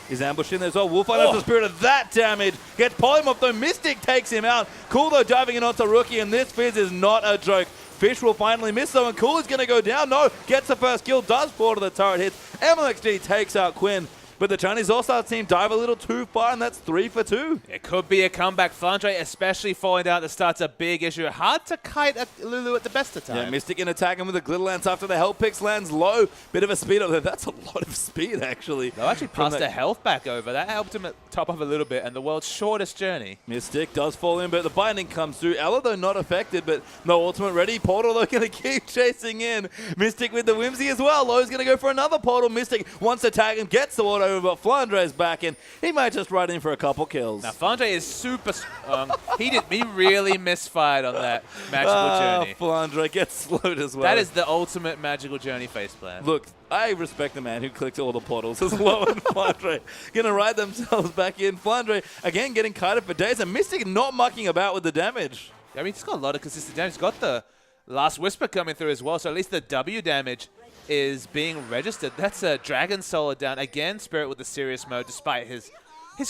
He's ambushed in there as well. Wolf finds the Spirit of that damage. Gets polymorph though. Mystic takes him out. Cool though diving in onto Rookie, and this Fizz is not a joke. Fish will finally miss though, and Cool is going to go down. No, gets the first kill, does fall to the turret hits. LMHT takes out Quinn. But the Chinese All-Star team dive a little too far, and that's 3 for 2. It could be a comeback. Flandre especially falling down at the start's a big issue. Hard to kite a Lulu at the best of times. Yeah, Mystic in attacking with the Glitter Lance after the Hell Pix lands low. Bit of a speed up there. That's a lot of speed, actually. They'll actually pass their health back over. That helped him top up a little bit, and the world's shortest journey. Mystic does fall in, but the binding comes through. Ella, though, not affected, but no ultimate ready. Portal, though, going to keep chasing in. Mystic with the Whimsy as well. Low's going to go for another Portal. Mystic wants to tag him, gets the ward over, but Flandre's back in. He might just ride in for a couple kills. Now, Flandre is super strong. He really misfired on that magical journey. Flandre gets slowed as well. That is the ultimate magical journey faceplant. Look, I respect the man who clicks all the portals as Low and Flandre going to ride themselves back in. Flandre, again, getting kited for days, and Mystic not mucking about with the damage. I mean, he's got a lot of consistent damage. He's got the Last Whisper coming through as well, so at least the W damage is being registered. That's a Dragon Solar down. Again, Spirit with the serious mode, despite his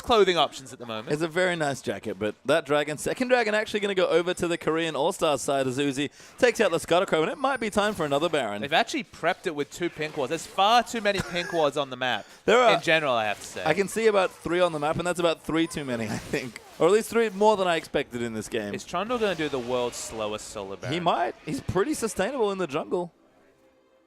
clothing options at the moment. It's a very nice jacket, but that dragon, second dragon, actually going to go over to the Korean All-Star side as Uzi takes out the Scuttercrow, and it might be time for another Baron. They've actually prepped it with 2 pink wards. There's far too many pink wards on the map. There are, in general, I have to say. I can see about 3 on the map, and that's about 3 too many, I think. Or at least 3 more than I expected in this game. Is Trundle going to do the world's slowest solo Baron? He might. He's pretty sustainable in the jungle.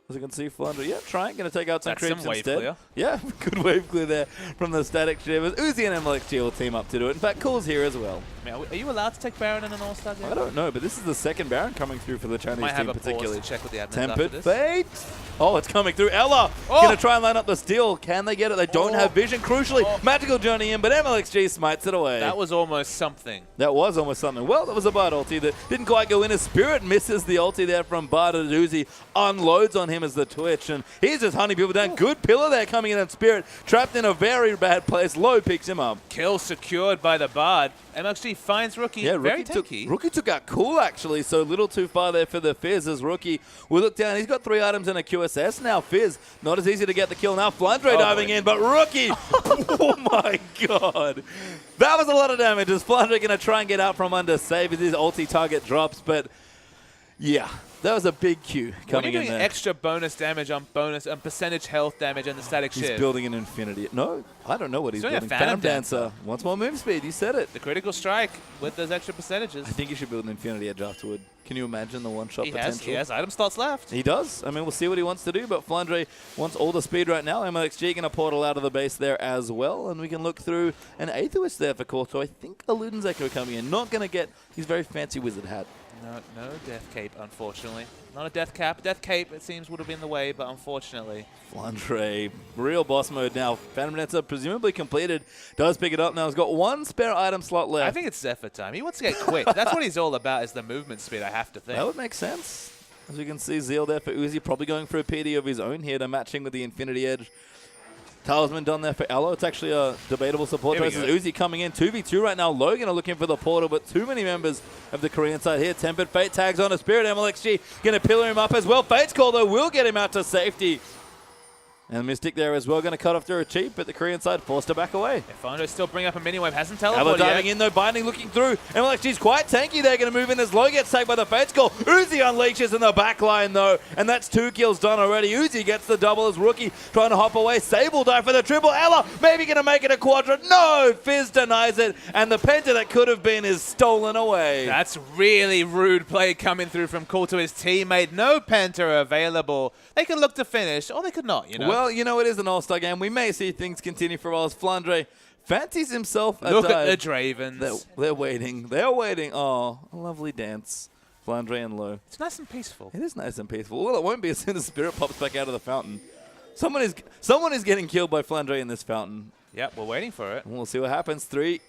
As you can see, Flandre, yeah, trying, going to take out some creeps instead. Clear. Yeah, good wave clear there from the Static Shivers. Uzi and MLXG will team up to do it. In fact, Cool's here as well. Man, are you allowed to take Baron in an All-Star game? I don't know, but this is the second Baron coming through for the Chinese Might team have a particularly. pause to check with the admins Tempered after this. Fate. Oh, it's coming through. Ella going to try and line up the steal. Can they get it? They don't have vision. Crucially, magical journey in, but MLXG smites it away. That was almost something. That was almost something. Well, that was a Bard ulti that didn't quite go in. His Spirit misses the ulti there from Bard, and Uzi unloads on him as the Twitch, and he's just hunting people down. Good pillar there coming in, and Spirit trapped in a very bad place. Low picks him up. Kill secured by the Bard. MLXG finds Rookie. Yeah, very Rookie took out Cool, actually, so a little too far there for the Fizz as Rookie will look down. He's got 3 items and a QSS now. Fizz, not as easy to get the kill now. Flandre diving in, but Rookie, oh my God. That was a lot of damage as Flandre going to try and get out from under save as his ulti target drops, but yeah. That was a big Q coming in there. When you're doing extra bonus damage on percentage health damage and the static shift. He's building an Infinity. No, I don't know what he's doing. building. Phantom Dancer. Wants more move speed. You said it. The critical strike with those extra percentages. I think you should build an Infinity Edge afterward. Can you imagine the one-shot potential? He has item slots left. He does. I mean, we'll see what he wants to do, but Flandre wants all the speed right now. MLXG going to portal out of the base there as well, and we can look through an Aetherist there for Korto. I think a Luden's Echo coming in. Not going to get his very fancy wizard hat. No death cape, unfortunately. Not a death cap. Death cape, it seems, would have been the way, but unfortunately. Flandre, real boss mode now. Phantom Netzer presumably completed. Does pick it up now. He's got one spare item slot left. I think it's Zephyr time. He wants to get quick. That's what he's all about, is the movement speed, I have to think. That would make sense. As we can see, Zeal there for Uzi, probably going for a PD of his own here to matching with the Infinity Edge. Talisman done there for Elo. It's actually a debatable support choice. Uzi coming in 2v2 right now. Logan are looking for the portal, but too many members of the Korean side here. Tempered Fate tags on a Spirit. MLXG going to pillar him up as well. Fate's call, though, will get him out to safety. And Mystic there as well, going to cut off through a cheap, but the Korean side forced her back away. Flandre still bring up a mini wave, hasn't teleported Elo diving yet. in though, Binding looking through. MLXG's quite tanky there, going to move in as Low gets tagged by the Fate's call. Uzi unleashes in the back line though, and that's 2 kills done already. Uzi gets the double as Rookie trying to hop away. Sable dive for the triple. Ella maybe going to make it a quadra. No, Fizz denies it, and the Penta that could have been is stolen away. That's really rude play coming through from Cool to his teammate. No Penta available. They could look to finish, or they could not, you know. Well, you know, it is an all-star game. We may see things continue for a while as Flandre fancies himself a Look dive. at the Dravens. They're waiting. They're waiting. Oh, a lovely dance. Flandre and Low. It's nice and peaceful. It is nice and peaceful. Well, it won't be as soon as Spirit pops back out of the fountain. Someone is getting killed by Flandre in this fountain. Yep, we're waiting for it. We'll see what happens. 3,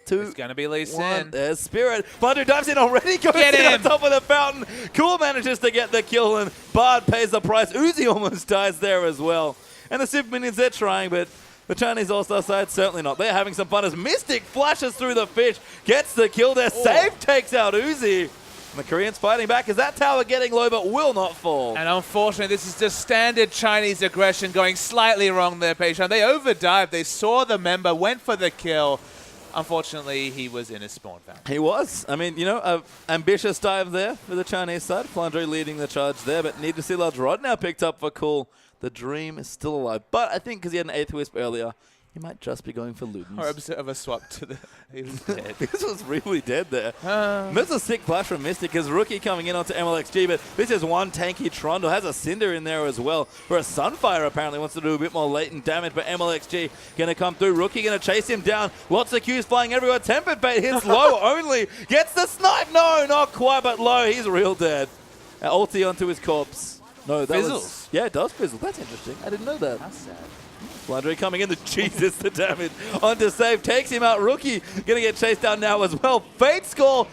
2, It's going to be Lee 1. Sin. There's Spirit. Flandre dives in already. Goes Get in on him. top of the fountain. Cool manages to get the kill, and Bard pays the price. Uzi almost dies there as well. And the Super Minions, they're trying, but the Chinese All-Star side, certainly not. They're having some fun as Mystic flashes through the fish, gets the kill there. Save takes out Uzi. And the Koreans fighting back. Is that tower getting low but will not fall? And unfortunately, this is just standard Chinese aggression going slightly wrong there, Patreon. They overdived. They saw the member, went for the kill. Unfortunately, he was in his spawn fountain. He was. I mean, you know, an ambitious dive there for the Chinese side. Flandre leading the charge there, but need to see large rod now picked up for Cool. The dream is still alive. But I think because he had an 8th Wisp earlier, he might just be going for Ludens. Or a bit of a swap to the... He was dead. This was really dead there. That's a sick flash from Mystic as Rookie coming in onto MLXG, but this is one tanky Trundle. Has a Cinder in there as well, where a Sunfire apparently wants to do a bit more latent damage, but MLXG going to come through. Rookie going to chase him down. Lots of Qs flying everywhere. Tempered Bait hits Low only. Gets the snipe. No, not quite, but Low. He's real dead. Ulti onto his corpse. No, that Fizzles. was... Yeah, it does fizzle. That's interesting. I didn't know that. That's sad. Flandre coming in, Jesus, the damage onto save, takes him out. Rookie gonna get chased down now as well. Fate score,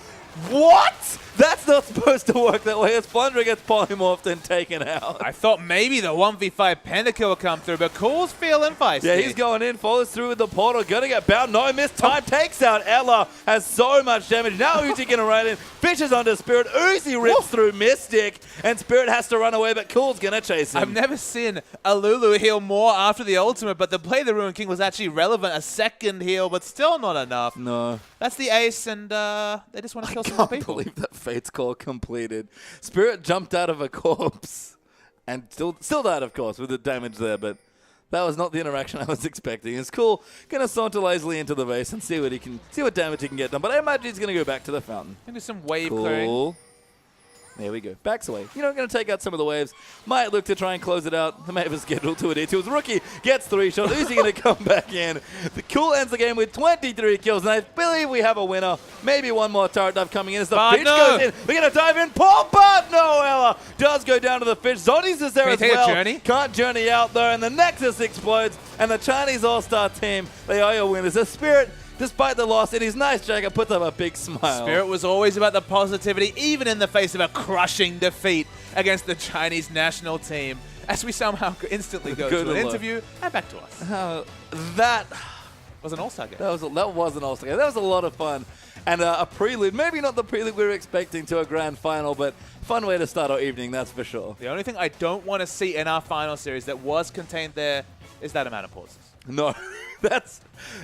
what? That's not supposed to work that way as Flandre gets polymorphed and taken out. I thought maybe the 1v5 Pentakill would come through, but Cool's feeling feisty. Yeah, he's going in, follows through with the portal, gonna get bound, no miss, time takes out Ella, has so much damage. Now Uzi gonna run in, fishes onto Spirit, Uzi rips through Mystic, and Spirit has to run away, but Cool's gonna chase him. I've never seen a Lulu heal more after the ultimate, but the play of the Ruined King was actually relevant. A second heal, but still not enough. No. That's the ace, and they just want to kill some I more can't people. believe that Fate's call completed. Spirit jumped out of a corpse and still died, of course, with the damage there, but that was not the interaction I was expecting. It's cool. Gonna saunter lazily into the base and see what damage he can get done. But I imagine he's gonna go back to the fountain. Maybe some wave clearing. Cool. There we go. Backs away. You know, going to take out some of the waves. Might look to try and close it out. They may have a schedule to it. His Rookie gets 3 shots. Uzi going to come back in. The Cool ends the game with 23 kills. And I believe we have a winner. Maybe one more turret dive coming in as the fish goes in. We're going to dive in. Paul Bart, no, Ella does go down to the fish. Zodis is there as well. Journey? Can't journey out though. And the Nexus explodes. And the Chinese All-Star team, they are your winners. The Spirit, despite the loss, in his nice jacket, puts up a big smile. Spirit was always about the positivity, even in the face of a crushing defeat against the Chinese national team, as we somehow instantly go to an interview and back to us. That was an All-Star game. That was an All-Star game. That was a lot of fun. And a prelude, maybe not the prelude we were expecting to a grand final, but fun way to start our evening, that's for sure. The only thing I don't want to see in our final series that was contained there is that amount of pauses. No, that's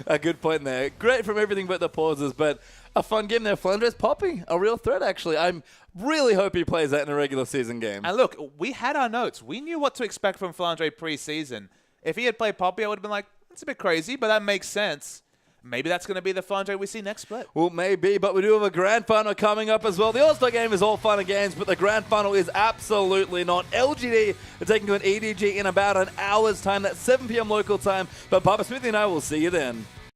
a good point there. Great from everything but the pauses, but a fun game there. Flandre's Poppy, a real threat, actually. I'm really hope he plays that in a regular season game. And look, we had our notes. We knew what to expect from Flandre pre-season. If he had played Poppy, I would have been like, it's a bit crazy, but that makes sense. Maybe that's going to be the Flandre we see next split. Well, maybe, but we do have a grand final coming up as well. The All-Star game is all fun and games, but the grand final is absolutely not. LGD are taking to an EDG in about an hour's time. That's 7 p.m. local time. But Papa Smithy and I will see you then.